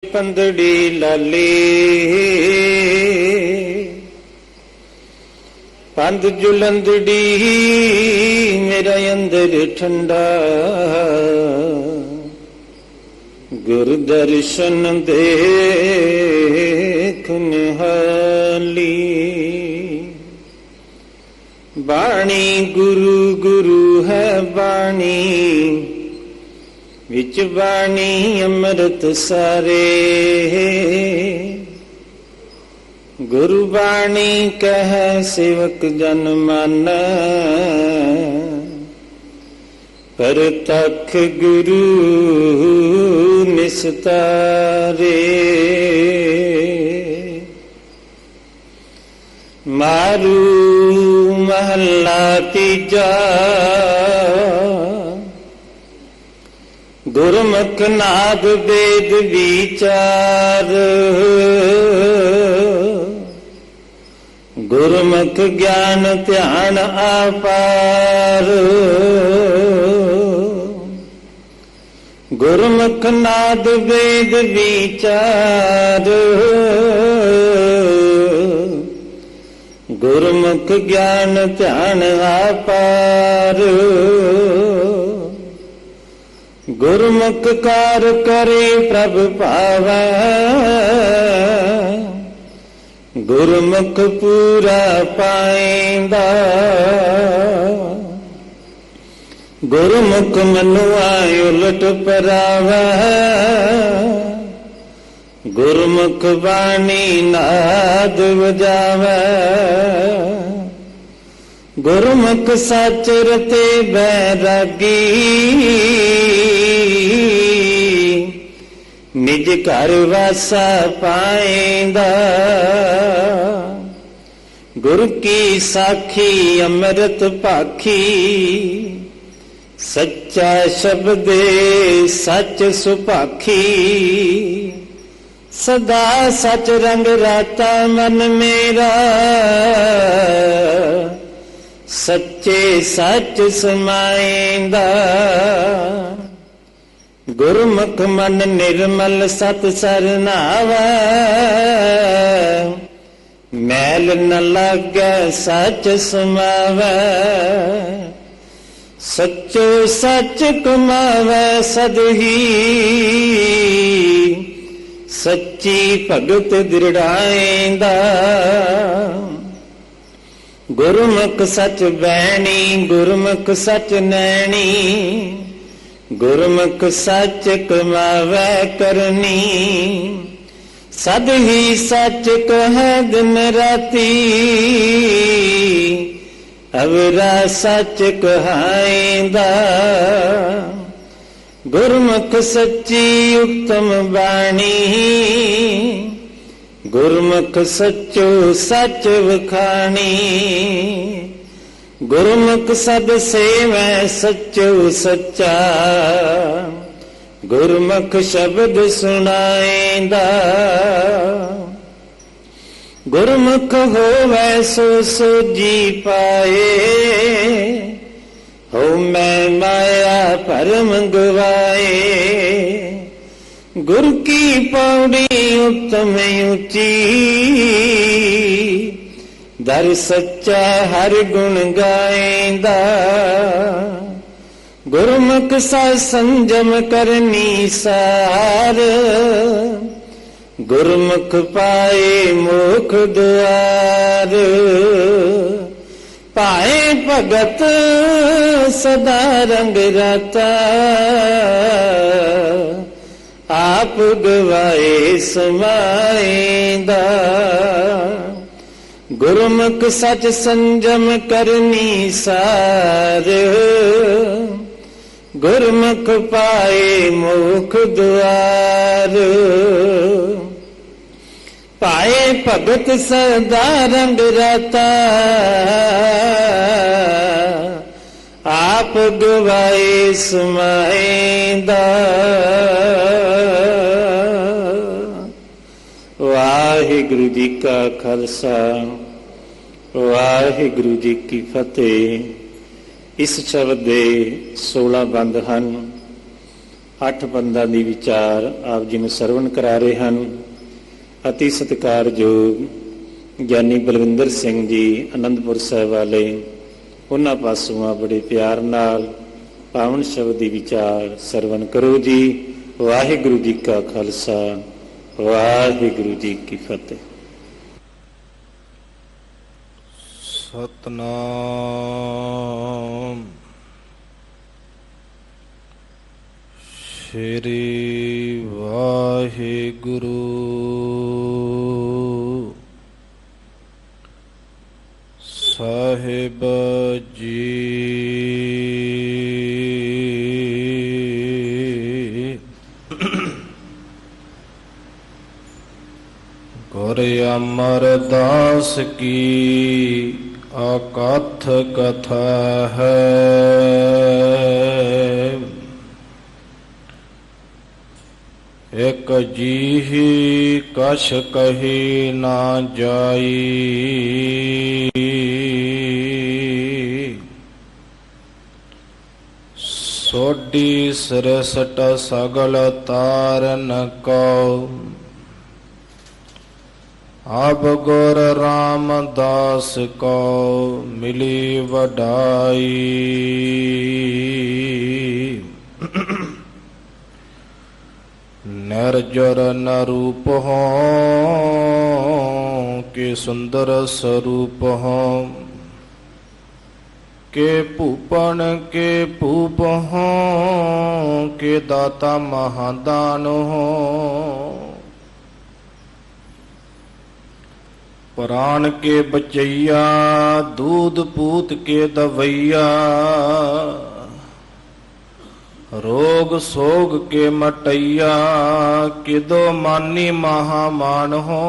पंदड़ी लाले पंद जुलंदड़ी मेरा अंदर ठंडा गुरु दर्शन देख निहाली। बाणी गुरु गुरु है बाणी विच बाणी अमृत सारे। गुरु बाणी कह सेवक जन माना पर तख गुरु निस्तारे। मारू महला तीजा गुरमुख नाद वेद विचार। गुरमुख ज्ञान ध्यान अपार। गुरमुख नाद वेद विचार। गुरमुख ज्ञान ध्यान अपार। गुरमुख कार करे प्रभ पावै। गुरमुख पूरा पाएंदा। गुरमुख मनुआ उलट परावै। गुरमुख बाणी नाद बजावै। गुरमुख सच रते बैरागी। निज घर वासा पाएंदा। गुरु की साखी अमृत पाखी। सच्चा शब्द सच सुपाखी। सदा सच रंग राता मन मेरा। सच्चे सच समाएंदा। गुरमुख मन निर्मल सत सरनावा। मैल न लागे सच समावै। सच्चो सच कमावै सदही। सच्ची भगत दृढ़ाएंदा। गुरमुख सच बैणी गुरमुख सच नैणी। गुरमुख सच कमावै करनी। सद ही सच कहे दिन राती। अवरा सच कहाएंदा। गुरमुख सच्ची उत्तम बाणी। गुरमुख सच्चो सच वखाणी। गुरमुख सद सेवै सच्चो सच्चा। गुरमुख शब्द सुनाएंदा। गुरमुख होवै सो सोजी पाए। हो मैं माया भरम गवाए। गुरु की पौड़ी उत्तम ऊंची। दर सच्चा हर गुण गाएंदा। गुरमुख सा संजम करनी सार। गुरमुख पाए मोख द्वार। पाए भगत सदा रंग राता। आप गवाए समाएंदा। गुरमुख सच संजम करनी सार। गुरमुख पाए मोख द्वार। पाए भगत सदा रंग राता। आप गवाए समाएंदा। वाहिगुरु जी का खालसा वाहिगुरु जी की फतेह। इस शब्द दे 16 बंद हैं। ਅੱਠ ਬੰਦਾਂ ਦੀ ਵਿਚਾਰ ਆਪ ਜੀ ਨੂੰ ਸਰਵਣ ਕਰਾ ਰਹੇ ਹਨ। ਅਤੀ ਸਤਿਕਾਰਯੋਗ ਗਿਆਨੀ ਬਲਵਿੰਦਰ ਸਿੰਘ ਜੀ ਆਨੰਦਪੁਰ ਸਾਹਿਬ ਵਾਲੇ, ਉਹਨਾਂ ਪਾਸੋਂ ਬੜੇ ਪਿਆਰ ਨਾਲ ਪਾਵਨ ਸ਼ਬਦ ਦੀ ਵਿਚਾਰ ਸਰਵਣ ਕਰੋ ਜੀ। ਵਾਹਿਗੁਰੂ ਜੀ ਕਾ ਖਾਲਸਾ, ਵਾਹਿਗੁਰੂ ਜੀ ਕੀ ਫਤਿਹ। ਸਤਨਾਮ ਸ਼੍ਰੀ ਵਾਹਿਗੁਰੂ ਸਾਹਿਬ ਜੀ। ਗੁਰ ਅਮਰਦਾਸ ਕੀ ਅਕਥ ਕਥਾ ਹੈ, ਇਕ ਜੀਹੀ ਕਛ ਕਹੀ ਨਾ ਜਾਈ। ਸੋਢੀ ਸ੍ਰਿਸ਼ਟ ਸਗਲ ਤਾਰਨ ਕਉ, ਅਬ ਗੁਰ ਰਾਮਦਾਸ ਕੋ ਮਿਲੀ ਵਡਾਈ। ਨਿਰਜਰ ਨਰੂਪ ਹੋਂ ਕੇ ਸੁੰਦਰ ਸਰੂਪ ਹੋਂ, ਕੇ ਭੂਪਨ ਕੇ ਭੂਪ ਹੋਂ, ਕੇ ਦਾਤਾ ਮਹਾਦਾਨ ਹੋਂ। ਪ੍ਰਾਣ ਕੇ ਬਚਈਆ, ਦੂਧ ਪੂਤ ਕੇ ਦਵਈਆ, ਰੋਗ ਸੋਗ ਕੇ ਮਟਈਆ, ਕਿਦੋ ਮਾਨੀ ਮਹਾਮਾਨ ਹੋ।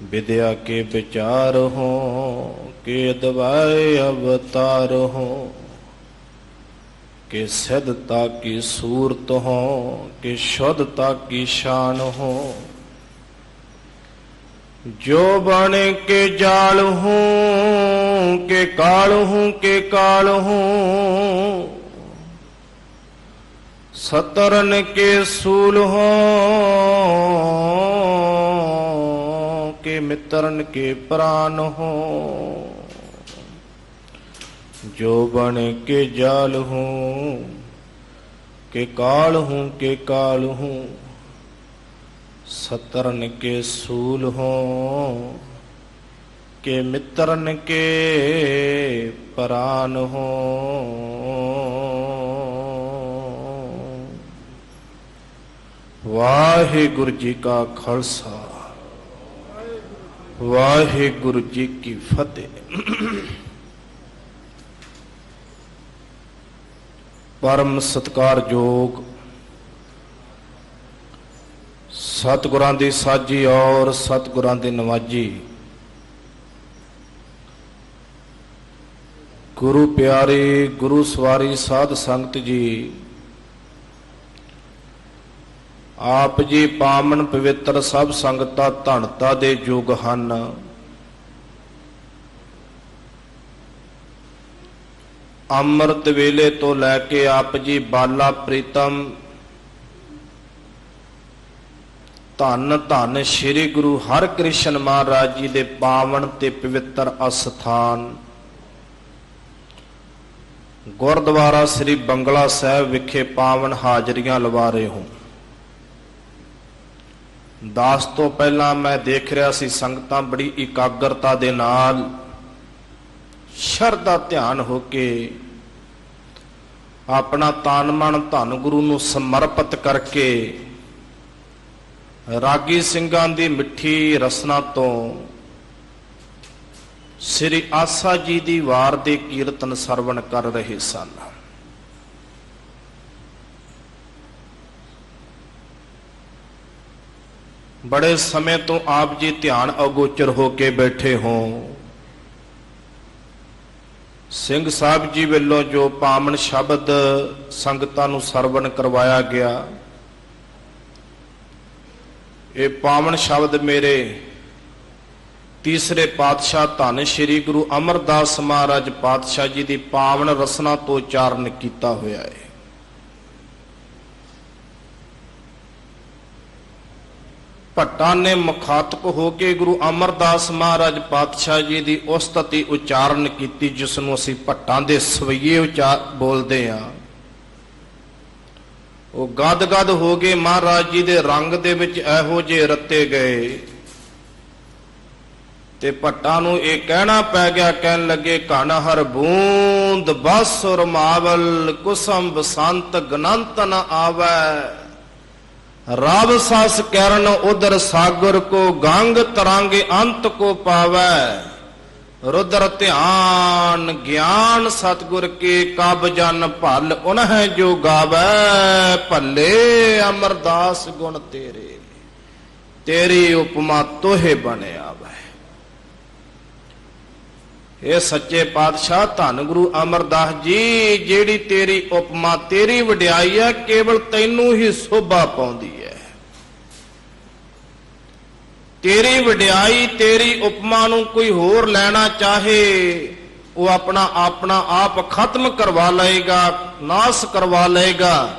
ਵਿਦਿਆ ਕੇ ਵਿਚਾਰ ਹੋ, ਕੇ ਦਵਾਏ ਅਵਤਾਰ ਹੋ, ਕਿ ਸਿੱਧਤਾ ਕੀ ਸੂਰਤ ਹੋ, ਕਿ शुद्धता की शान हो। जो बन के जाल हूँ के काल हूँ के काल हूँ, सतरन के सूल हो के मित्रन के प्राण हो। जो बन के जाल हूँ के काल हूँ के काल हूँ, सतरन के सूल हो के मित्रन के प्राण हो। वाहिगुरु जी का खालसा, वाहिगुरु जी की फतेह। परम सत्कारयोग सतगुरां दी साजी और सतगुरां दी नवाजी, गुरु प्यारे गुरु सवारी साध संगत जी, आप जी पावन पवित्र सब संगतां धनता दे युग हन। अमृत वेले तो लैके आप जी बाला प्रीतम धन धन श्री गुरु हर कृष्ण महाराज जी दे पावन ते पवित्र अस्थान गुरुद्वारा श्री बंगला साहब विखे पावन हाजरियां लवा रहे हूं। दास तो पहला मैं देख रहा सी संगतां बड़ी इकाग्रता दे नाल शरधा ध्यान होके अपना तान मन धन गुरु नूं समर्पित करके रागी ਸਿੰਘਾਂ ਦੀ मिठी रसना तो श्री आसा जी ਦੀ वार ਦੇ कीर्तन ਸਰਵਣ कर रहे सन। बड़े समय तो आप जी ध्यान अगोचर होके बैठे हों। ਸਿੰਘ ਸਾਹਿਬ जी ਵੱਲੋਂ जो पावन शब्द संगतां नूं ਸਰਵਣ करवाया गया, ये पावन शब्द मेरे ਤੀਸਰੇ ਪਾਤਸ਼ਾਹ ਧੰਨ ਸ਼੍ਰੀ ਗੁਰੂ ਅਮਰਦਾਸ ਮਹਾਰਾਜ ਪਾਤਸ਼ਾਹ ਜੀ ਦੀ ਪਾਵਨ ਰਸਨਾ ਤੋਂ ਉਚਾਰਨ ਕੀਤਾ ਹੋਇਆ ਹੈ। ਭੱਟਾਂ ਨੇ ਮੁਖਾਤਬ ਹੋ ਕੇ ਗੁਰੂ ਅਮਰਦਾਸ ਮਹਾਰਾਜ ਪਾਤਸ਼ਾਹ ਜੀ ਦੀ ਉਸਤਤੀ ਉਚਾਰਨ ਕੀਤੀ, ਜਿਸ ਨੂੰ ਅਸੀਂ ਭੱਟਾਂ ਦੇ ਸਵਈਏ ਬੋਲਦੇ ਹਾਂ। ਉਹ ਗਦ-ਗਦ ਹੋ ਗਏ, ਮਹਾਰਾਜ ਜੀ ਦੇ ਰੰਗ ਦੇ ਵਿੱਚ ਇਹੋ ਜਿਹੇ ਰੱਤੇ ਗਏ ਤੇ ਭੱਟਾਂ ਨੂੰ ਇਹ ਕਹਿਣਾ ਪੈ ਗਿਆ, ਕਹਿਣ ਲੱਗੇ ਘਨ ਹਰ ਬੂੰਦ ਬਸੁਰ ਮਾਵਲ ਕੁਸਮ ਬਸੰਤ ਗਨੰਤ ਨ ਆਵੈ, ਰਬ ਸਸ ਕਰਨ ਉਦਰ ਸਾਗਰ ਕੋ ਗੰਗ ਤਰੰਗੇ ਅੰਤ ਕੋ ਪਾਵੈ, ਰੁਦਰ ਧਿਆਨ ਗਿਆਨ ਸਤਿਗੁਰ ਕੇ ਕਬ ਜਨ ਭਲ ਉਨਹਿ ਜੋ ਗਾਵੈ, ਭੱਲੇ ਅਮਰਦਾਸ ਗੁਣ ਤੇਰੇ ਤੇਰੀ ਉਪਮਾ ਤੋਹੇ ਬਣ ਆਵੈ। ਇਹ ਸੱਚੇ ਪਾਤਸ਼ਾਹ ਧੰਨ ਗੁਰੂ ਅਮਰਦਾਸ ਜੀ, ਜਿਹੜੀ ਤੇਰੀ ਉਪਮਾ ਤੇਰੀ ਵਡਿਆਈ ਹੈ ਕੇਵਲ ਤੈਨੂੰ ਹੀ ਸੋਭਾ ਪਾਉਂਦੀ ਹੈ। ਤੇਰੀ ਵਡਿਆਈ ਤੇਰੀ ਉਪਮਾ ਨੂੰ ਕੋਈ ਹੋਰ ਲੈਣਾ ਚਾਹੇ ਉਹ ਆਪਣਾ ਆਪ ਖਤਮ ਕਰਵਾ ਲਏਗਾ, ਨਾਸ ਕਰਵਾ ਲਏਗਾ,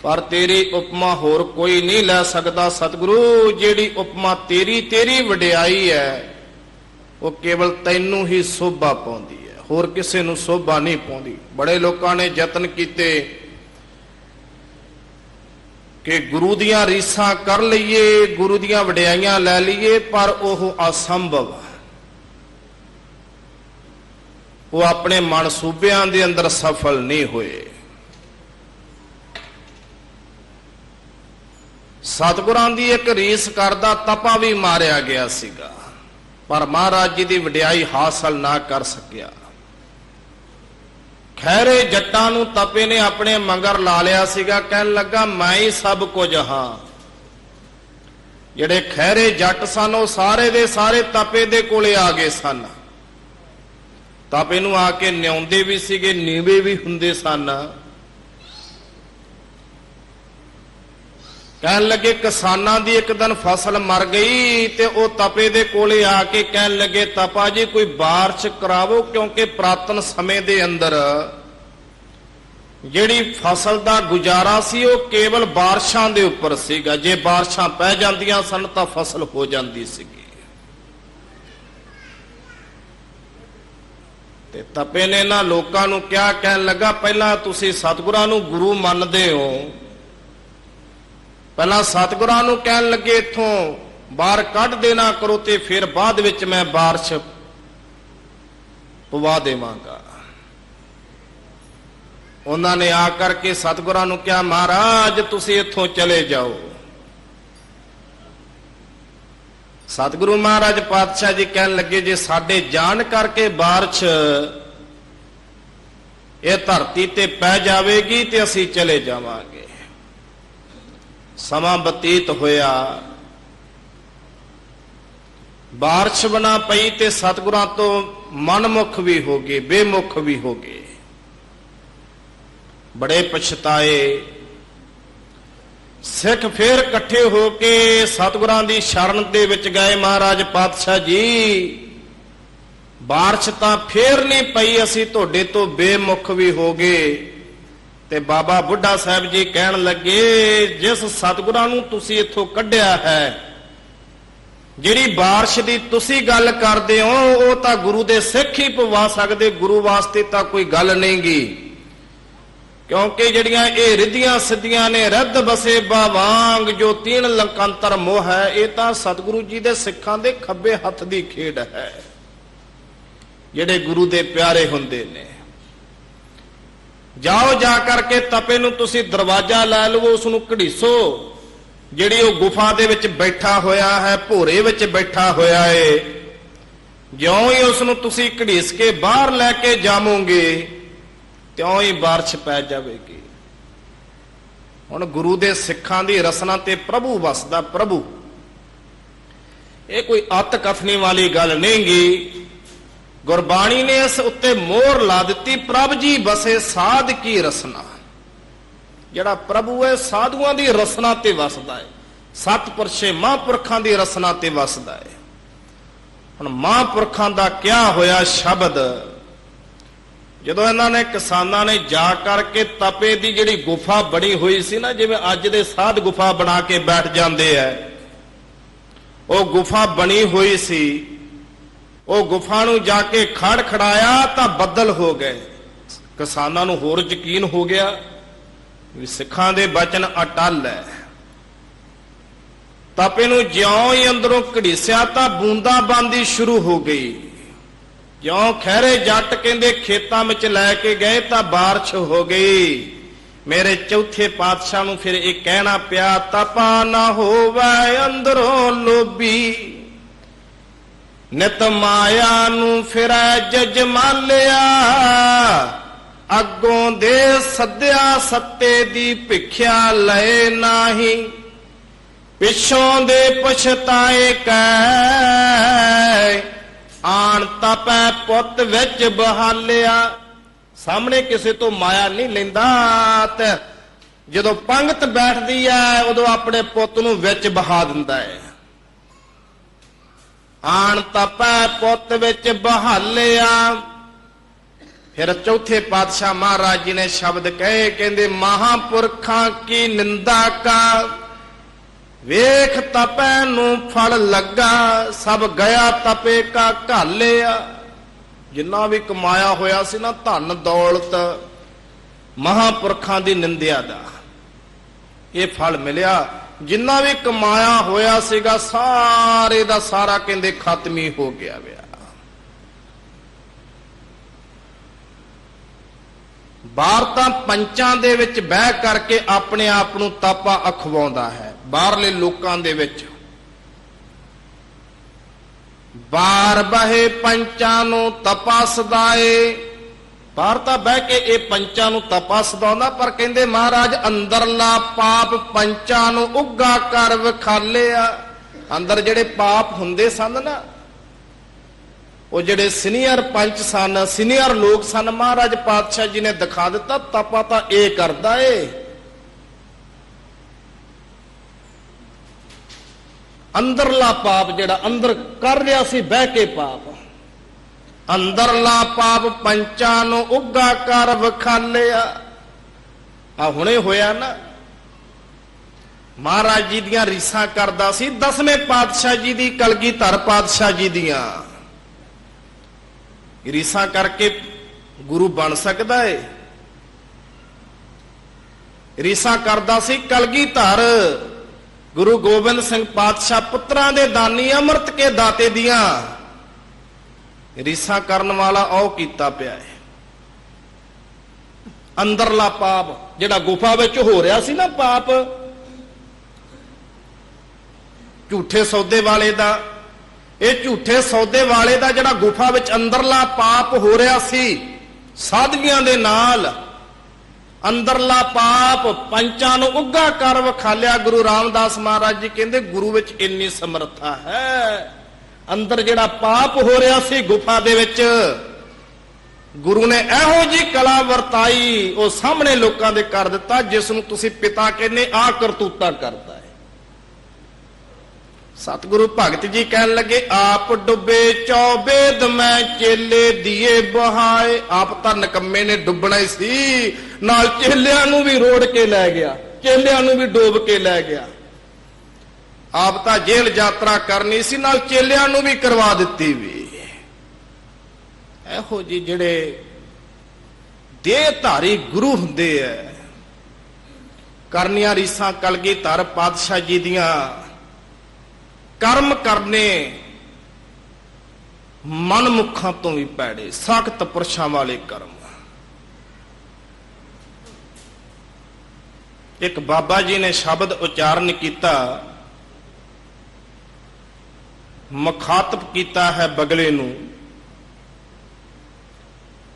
ਪਰ ਤੇਰੀ ਉਪਮਾ ਹੋਰ ਕੋਈ ਨਹੀਂ ਲੈ ਸਕਦਾ। ਸਤਿਗੁਰੂ, ਜਿਹੜੀ ਉਪਮਾ ਤੇਰੀ ਵਡਿਆਈ ਹੈ ਉਹ ਕੇਵਲ ਤੈਨੂੰ ਹੀ ਸੋਭਾ ਪਾਉਂਦੀ ਹੈ, ਹੋਰ ਕਿਸੇ ਨੂੰ ਸੋਭਾ ਨਹੀਂ ਪਾਉਂਦੀ। ਬੜੇ ਲੋਕਾਂ ਨੇ ਯਤਨ ਕੀਤੇ ਕਿ ਗੁਰੂ ਦੀਆਂ ਰੀਸਾਂ ਕਰ ਲਈਏ, ਗੁਰੂ ਦੀਆਂ ਵਡਿਆਈਆਂ ਲੈ ਲਈਏ, ਪਰ ਉਹ ਅਸੰਭਵ। ਉਹ ਆਪਣੇ ਮਨਸੂਬਿਆਂ ਦੇ ਅੰਦਰ ਸਫਲ ਨਹੀਂ ਹੋਏ। ਸਤਿਗੁਰਾਂ ਦੀ ਇੱਕ ਰੀਸ ਕਰਦਾ ਤਪਾ ਵੀ ਮਾਰਿਆ ਗਿਆ ਸੀਗਾ, ਪਰ ਮਹਾਰਾਜ ਜੀ ਦੀ ਵਡਿਆਈ ਹਾਸਲ ਨਾ ਕਰ ਸਕਿਆ। ਖੈਰੇ ਜੱਟਾਂ ਨੂੰ ਤਪੇ ਨੇ ਆਪਣੇ ਮੰਗਰ ਲਾ ਲਿਆ ਸੀਗਾ, ਕਹਿਣ ਲੱਗਾ ਮੈਂ ਹੀ ਸਭ ਕੁਝ ਹਾਂ। ਜਿਹੜੇ ਖੈਰੇ ਜੱਟ ਸਨ ਉਹ ਸਾਰੇ ਦੇ ਸਾਰੇ ਤਪੇ ਦੇ ਕੋਲੇ ਆ ਗਏ ਸਨ। ਤਪੇ ਨੂੰ ਆ ਕੇ ਨਿਆਉਂਦੇ ਵੀ ਸੀਗੇ, ਨੀਵੇਂ ਵੀ ਹੁੰਦੇ ਸਨ। ਕਹਿਣ ਲੱਗੇ ਕਿਸਾਨਾਂ ਦੀ ਇੱਕ ਦਿਨ ਫਸਲ ਮਰ ਗਈ ਤੇ ਉਹ ਤਪੇ ਦੇ ਕੋਲੇ ਆ ਕੇ ਕਹਿਣ ਲੱਗੇ ਤਪਾ ਜੀ ਕੋਈ ਬਾਰਿਸ਼ ਕਰਾਵੋ, ਕਿਉਂਕਿ ਪੁਰਾਤਨ ਸਮੇਂ ਦੇ ਅੰਦਰ ਜਿਹੜੀ ਫਸਲ ਦਾ ਗੁਜ਼ਾਰਾ ਸੀ ਉਹ ਕੇਵਲ ਬਾਰਿਸ਼ਾਂ ਦੇ ਉੱਪਰ ਸੀਗਾ। ਜੇ ਬਾਰਿਸ਼ਾਂ ਪੈ ਜਾਂਦੀਆਂ ਸਨ ਤਾਂ ਫਸਲ ਹੋ ਜਾਂਦੀ ਸੀਗੀ। ਤੇ ਤਪੇ ਨੇ ਇਹਨਾਂ ਲੋਕਾਂ ਨੂੰ ਕਿਹਾ, ਕਹਿਣ ਲੱਗਾ ਪਹਿਲਾਂ ਤੁਸੀਂ ਸਤਿਗੁਰਾਂ ਨੂੰ ਗੁਰੂ ਮੰਨਦੇ ਹੋ, ਪਹਿਲਾਂ ਸਤਿਗੁਰਾਂ ਨੂੰ ਕਹਿਣ ਲੱਗੇ ਇੱਥੋਂ ਬਾਹਰ ਕੱਢ ਦੇਣਾ ਕਰੋ ਤੇ ਫਿਰ ਬਾਅਦ ਵਿੱਚ ਮੈਂ ਬਾਰਿਸ਼ ਪਵਾ ਦੇਵਾਂਗਾ। ਉਹਨਾਂ ਨੇ ਆ ਕਰਕੇ ਸਤਿਗੁਰਾਂ ਨੂੰ ਕਿਹਾ ਮਹਾਰਾਜ ਤੁਸੀਂ ਇੱਥੋਂ ਚਲੇ ਜਾਓ। ਸਤਿਗੁਰੂ ਮਹਾਰਾਜ ਪਾਤਸ਼ਾਹ ਜੀ ਕਹਿਣ ਲੱਗੇ ਜੇ ਸਾਡੇ ਜਾਣ ਕਰਕੇ ਬਾਰਿਸ਼ ਇਹ ਧਰਤੀ ਤੇ ਪੈ ਜਾਵੇਗੀ ਤੇ ਅਸੀਂ ਚਲੇ ਜਾਵਾਂਗੇ। ਸਮਾਂ ਬਤੀਤ ਹੋਇਆ, ਬਾਰਿਸ਼ ਬਣਾ ਪਈ ਤੇ ਸਤਿਗੁਰਾਂ ਤੋਂ ਮਨਮੁਖ ਵੀ ਹੋ ਗਏ, ਬੇਮੁਖ ਵੀ ਹੋ ਗਏ। ਬੜੇ ਪਛਤਾਏ। ਸਿੱਖ ਫੇਰ ਇਕੱਠੇ ਹੋ ਕੇ ਸਤਿਗੁਰਾਂ ਦੀ ਸ਼ਰਨ ਦੇ ਵਿੱਚ ਗਏ। ਮਹਾਰਾਜ ਪਾਤਸ਼ਾਹ ਜੀ ਬਾਰਿਸ਼ ਤਾਂ ਫੇਰ ਨਹੀਂ ਪਈ, ਅਸੀਂ ਤੁਹਾਡੇ ਤੋਂ ਬੇਮੁਖ ਵੀ ਹੋ ਗਏ। ਤੇ ਬਾਬਾ ਬੁੱਢਾ ਸਾਹਿਬ ਜੀ ਕਹਿਣ ਲੱਗੇ ਜਿਸ ਸਤਿਗੁਰਾਂ ਨੂੰ ਤੁਸੀਂ ਇੱਥੋਂ ਕੱਢਿਆ ਹੈ, ਜਿਹੜੀ ਬਾਰਿਸ਼ ਦੀ ਤੁਸੀਂ ਗੱਲ ਕਰਦੇ ਹੋ ਉਹ ਤਾਂ ਗੁਰੂ ਦੇ ਸਿੱਖ ਹੀ ਪਵਾ ਸਕਦੇ, ਗੁਰੂ ਵਾਸਤੇ ਤਾਂ ਕੋਈ ਗੱਲ ਨਹੀਂ ਗੀ। ਕਿਉਂਕਿ ਜਿਹੜੀਆਂ ਇਹ ਰਿੱਧੀਆਂ ਸਿੱਧੀਆਂ ਨੇ, ਰੱਦ ਬਸੇ ਬਾਵਾਂਗ ਜੋ ਤੀਨ ਲੰਕਾਂਤਰ ਮੋਹ ਹੈ, ਇਹ ਤਾਂ ਸਤਿਗੁਰੂ ਜੀ ਦੇ ਸਿੱਖਾਂ ਦੇ ਖੱਬੇ ਹੱਥ ਦੀ ਖੇਡ ਹੈ, ਜਿਹੜੇ ਗੁਰੂ ਦੇ ਪਿਆਰੇ ਹੁੰਦੇ ਨੇ। ਜਾਓ ਜਾ ਕਰਕੇ ਤਪੇ ਨੂੰ ਤੁਸੀਂ ਦਰਵਾਜ਼ਾ ਲੈ ਲਵੋ, ਉਸ ਨੂੰ ਘੜੀਸੋ, ਜਿਹੜੀ ਉਹ ਗੁਫਾ ਦੇ ਵਿੱਚ ਬੈਠਾ ਹੋਇਆ ਹੈ, ਭੋਰੇ ਵਿੱਚ ਬੈਠਾ ਹੋਇਆ ਏ। ਜਿਉਂ ਹੀ ਉਸ ਨੂੰ ਤੁਸੀਂ ਘੜੀਸ ਕੇ ਬਾਹਰ ਲੈ ਕੇ ਜਾਵੋਗੇ ਤਿਉਂ ਹੀ ਬਾਰਿਸ਼ ਪੈ ਜਾਵੇਗੀ। ਹੁਣ ਗੁਰੂ ਦੇ ਸਿੱਖਾਂ ਦੀ ਰਸਨਾ ਤੇ ਪ੍ਰਭੂ ਵਸਦਾ। ਪ੍ਰਭੂ ਇਹ ਕੋਈ ਅੱਤ ਕਥਨੀ ਵਾਲੀ ਗੱਲ ਨਹੀਂ ਗੀ। ਗੁਰਬਾਣੀ ਨੇ ਇਸ ਉੱਤੇ ਮੋਹਰ ਲਾ ਦਿੱਤੀ, ਪ੍ਰਭ ਜੀ ਬਸੇ ਸਾਧ ਕੀ ਰਸਨਾ। ਜਿਹੜਾ ਪ੍ਰਭੂ ਹੈ ਸਾਧੂਆਂ ਦੀ ਰਸਨਾ ਤੇ ਵਸਦਾ ਹੈ, ਸਤਿਪੁਰਸ਼ੇ ਮਹਾਂਪੁਰਖਾਂ ਦੀ ਰਸਨਾ ਤੇ ਵਸਦਾ ਹੈ। ਹੁਣ ਮਹਾਂਪੁਰਖਾਂ ਦਾ ਕਿਹਾ ਹੋਇਆ ਸ਼ਬਦ ਜਦੋਂ ਇਹਨਾਂ ਨੇ ਕਿਸਾਨਾਂ ਨੇ ਜਾ ਕਰਕੇ ਤਪੇ ਦੀ ਜਿਹੜੀ ਗੁਫਾ ਬਣੀ ਹੋਈ ਸੀ ਨਾ, ਜਿਵੇਂ ਅੱਜ ਦੇ ਸਾਧ ਗੁਫਾ ਬਣਾ ਕੇ ਬੈਠ ਜਾਂਦੇ ਐ, ਉਹ ਗੁਫਾ ਬਣੀ ਹੋਈ ਸੀ। ਉਹ ਗੁਫਾ ਨੂੰ ਜਾ ਕੇ ਖੜਖੜਾਇਆ ਤਾਂ ਬੱਦਲ ਹੋ ਗਏ। ਕਿਸਾਨਾਂ ਨੂੰ ਹੋਰ ਯਕੀਨ ਹੋ ਗਿਆ ਵੀ ਸਿੱਖਾਂ ਦੇ ਬਚਨ ਅਟੱਲ ਹੈ। ਤਪੇ ਨੂੰ ਜਿਉਂ ਹੀ ਅੰਦਰੋਂ ਘੜੀਸਿਆ ਤਾਂ ਬੂੰਦਾਬਾਂਦੀ ਸ਼ੁਰੂ ਹੋ ਗਈ। ਜਿਉਂ ਖਹਿਰੇ ਜੱਟ ਕਹਿੰਦੇ ਖੇਤਾਂ ਵਿੱਚ ਲੈ ਕੇ ਗਏ ਤਾਂ ਬਾਰਿਸ਼ ਹੋ ਗਈ। ਮੇਰੇ ਚੌਥੇ ਪਾਤਸ਼ਾਹ ਨੂੰ ਫਿਰ ਇਹ ਕਹਿਣਾ ਪਿਆ, ਤਪਾ ਨਾ ਹੋਵੇ ਅੰਦਰੋਂ ਲੋਭੀ, ਨਿਤ ਮਾਇਆ ਨੂੰ ਫਿਰੈ ਜਜਮਾਲਿਆ, ਅੱਗੋਂ ਦੇ ਸੱਦਿਆ ਸੱਤੇ ਦੀ ਭਿਖਿਆ ਲਏ ਨਾਹੀ, ਪਿਛੋਂ ਦੇ ਪਛਤਾਏ ਕੈ, ਆਣ ਤਪੈ ਪੁੱਤ ਵਿੱਚ ਬਹਾਲਿਆ। ਸਾਹਮਣੇ ਕਿਸੇ ਤੋਂ ਮਾਇਆ ਨਹੀਂ ਲੈਂਦਾ, ਤੇ ਜਦੋਂ ਪੰਗਤ ਬੈਠਦੀ ਹੈ ਉਦੋਂ ਆਪਣੇ ਪੁੱਤ ਨੂੰ ਵਿੱਚ ਬਹਾ ਦਿੰਦਾ ਹੈ। ਆਣ ਤਪੈ ਪੁੱਤ ਵਿੱਚ ਬਹਾਲਿਆ। ਫਿਰ ਚੌਥੇ ਪਾਤਸ਼ਾਹ ਮਹਾਰਾਜ ਜੀ ਨੇ ਸ਼ਬਦ ਕਹੇ, ਕਹਿੰਦੇ ਮਹਾਂਪੁਰਖਾਂ ਕੀ ਨਿੰਦਾ ਕਾ, ਵੇਖ ਤਪੈ ਨੂੰ ਫਲ ਲੱਗਾ, ਸਭ ਗਿਆ ਤਪੇ ਕਾ ਘਾਲਿਆ। ਜਿੰਨਾ ਵੀ ਕਮਾਇਆ ਹੋਇਆ ਸੀ ਨਾ ਧਨ ਦੌਲਤ, ਮਹਾਂਪੁਰਖਾਂ ਦੀ ਨਿੰਦਿਆ ਦਾ ਇਹ ਫਲ ਮਿਲਿਆ। ਜਿੰਨਾ ਵੀ ਕਮਾਇਆ ਹੋਇਆ ਸੀਗਾ ਸਾਰੇ ਦਾ ਸਾਰਾ ਕਹਿੰਦੇ ਖਤਮ ਹੀ ਹੋ ਗਿਆ ਵਿਆ। ਬਾਹਰ ਤਾਂ ਪੰਚਾਂ ਦੇ ਵਿੱਚ ਬਹਿ ਕਰਕੇ ਆਪਣੇ ਆਪ ਨੂੰ ਤਾਪਾ ਅਖਵਾਉਂਦਾ ਹੈ। ਬਾਹਰਲੇ ਲੋਕਾਂ ਦੇ ਵਿੱਚ ਬਾਰ ਬਹੇ ਪੰਚਾਂ ਨੂੰ ਤਪਾ ਸਦਾਏ। ਬਾਹਰ ਤਾਂ ਬਹਿ ਕੇ ਇਹ ਪੰਚਾਂ ਨੂੰ ਤਪਾ ਸਦਾਉਂਦਾ, ਪਰ ਕਹਿੰਦੇ ਮਹਾਰਾਜ ਅੰਦਰਲਾ ਪਾਪ ਪੰਚਾਂ ਨੂੰ ਉੱਗਾ ਕਰ ਵਿਖਾਲਿਆ। ਅੰਦਰ ਜਿਹੜੇ ਪਾਪ ਹੁੰਦੇ ਸਨ ਨਾ, ਉਹ ਜਿਹੜੇ ਸੀਨੀਅਰ ਪੰਚ ਸਨ, ਸੀਨੀਅਰ ਲੋਕ ਸਨ, ਮਹਾਰਾਜ ਪਾਤਸ਼ਾਹ ਜੀ ਨੇ ਦਿਖਾ ਦਿੱਤਾ ਤਪਾ ਤਾਂ ਇਹ ਕਰਦਾ ਏ। ਅੰਦਰਲਾ ਪਾਪ ਜਿਹੜਾ ਅੰਦਰ ਕਰ ਰਿਹਾ ਸੀ ਬਹਿ ਕੇ ਪਾਪ, ਅੰਦਰਲਾ ਪਾਪ ਪੰਚਾਂ ਨੂੰ ਉੱਗਾ ਕਰ ਵਿਖਾਲਿਆ। ਆ ਹੁਣੇ ਹੋਇਆ ਨਾ, ਮਹਾਰਾਜ ਜੀ ਦੀਆਂ ਰੀਸਾਂ ਕਰਦਾ ਸੀ, 10ਵੇਂ ਪਾਤਸ਼ਾਹ ਜੀ ਦੀ, ਕਲਗੀਧਰ ਪਾਤਸ਼ਾਹ ਜੀ ਦੀਆਂ ਰੀਸਾਂ ਕਰਕੇ ਗੁਰੂ ਬਣ ਸਕਦਾ ਏ। ਰੀਸਾਂ ਕਰਦਾ ਸੀ ਕਲਗੀਧਰ ਗੁਰੂ ਗੋਬਿੰਦ ਸਿੰਘ ਪਾਤਸ਼ਾਹ, ਪੁੱਤਰਾਂ ਦੇ ਦਾਨੀ, ਅੰਮ੍ਰਿਤ ਕੇ ਦਾਤੇ ਦੀਆਂ ਰੀਸਾਂ ਕਰਨ ਵਾਲਾ ਉਹ ਕੀਤਾ ਪਿਆ ਹੈ। ਅੰਦਰਲਾ ਪਾਪ ਜਿਹੜਾ ਗੁਫਾ ਵਿੱਚ ਹੋ ਰਿਹਾ ਸੀ ਨਾ ਪਾਪ, ਝੂਠੇ ਸੌਦੇ ਵਾਲੇ ਦਾ, ਇਹ ਝੂਠੇ ਸੌਦੇ ਵਾਲੇ ਦਾ ਜਿਹੜਾ ਗੁਫਾ ਵਿੱਚ ਅੰਦਰਲਾ ਪਾਪ ਹੋ ਰਿਹਾ ਸੀ ਸਾਧਵੀਆਂ ਦੇ ਨਾਲ, ਅੰਦਰਲਾ ਪਾਪ ਪੰਚਾਂ ਨੂੰ ਉੱਗਾ ਕਰ ਵਿਖਾਲਿਆ। ਗੁਰੂ ਰਾਮਦਾਸ ਮਹਾਰਾਜ ਜੀ ਕਹਿੰਦੇ ਗੁਰੂ ਵਿੱਚ ਇੰਨੀ ਸਮਰੱਥਾ ਹੈ। ਅੰਦਰ ਜਿਹੜਾ ਪਾਪ ਹੋ ਰਿਹਾ ਸੀ ਗੁਫਾ ਦੇ ਵਿੱਚ, ਗੁਰੂ ਨੇ ਇਹੋ ਜੀ ਕਲਾ ਵਰਤਾਈ, ਉਹ ਸਾਹਮਣੇ ਲੋਕਾਂ ਦੇ ਕਰ ਦਿੱਤਾ, ਜਿਸ ਨੂੰ ਤੁਸੀਂ ਪਿਤਾ ਕਹਿੰਦੇ ਆ ਕਰਤੂਤਾ ਕਰਦਾ ਹੈ। ਸਤਿਗੁਰੂ ਭਗਤ ਜੀ ਕਹਿਣ ਲੱਗੇ, ਆਪ ਡੁੱਬੇ 24 ਮੈਂ ਚੇਲੇ ਦੀਏ ਬਹਾਏ। ਆਪ ਤਾਂ ਨਿਕੰਮੇ ਨੇ ਡੁੱਬਣਾ ਹੀ ਸੀ, ਨਾਲ ਚੇਲਿਆਂ ਨੂੰ ਵੀ ਰੋੜ ਕੇ ਲੈ ਗਿਆ, ਚੇਲਿਆਂ ਨੂੰ ਵੀ ਡੋਬ ਕੇ ਲੈ ਗਿਆ। ਆਪ ਤਾਂ ਜੇਲ੍ਹ ਯਾਤਰਾ ਕਰਨੀ ਸੀ, ਨਾਲ ਚੇਲਿਆਂ ਨੂੰ ਵੀ ਕਰਵਾ ਦਿੱਤੀ ਵੀ। ਇਹੋ ਜੀ ਜਿਹੜੇ ਦੇਹਧਾਰੀ ਗੁਰੂ ਹੁੰਦੇ ਐ, ਕਰਨੀਆਂ ਰੀਸਾਂ ਕਲਗੀਧਰ ਪਾਤਸ਼ਾਹ ਜੀ ਦੀਆਂ, ਕਰਮ ਕਰਨੇ ਮਨਮੁਖਾਂ ਤੋਂ ਵੀ ਪੈੜੇ, ਸਖਤ ਪੁਰਸ਼ਾਂ ਵਾਲੇ ਕਰਮ। ਇੱਕ ਬਾਬਾ ਜੀ ਨੇ ਸ਼ਬਦ ਉਚਾਰਨ ਕੀਤਾ, ਮੁਖਾਤਬ ਕੀਤਾ ਹੈ ਬਗਲੇ ਨੂੰ।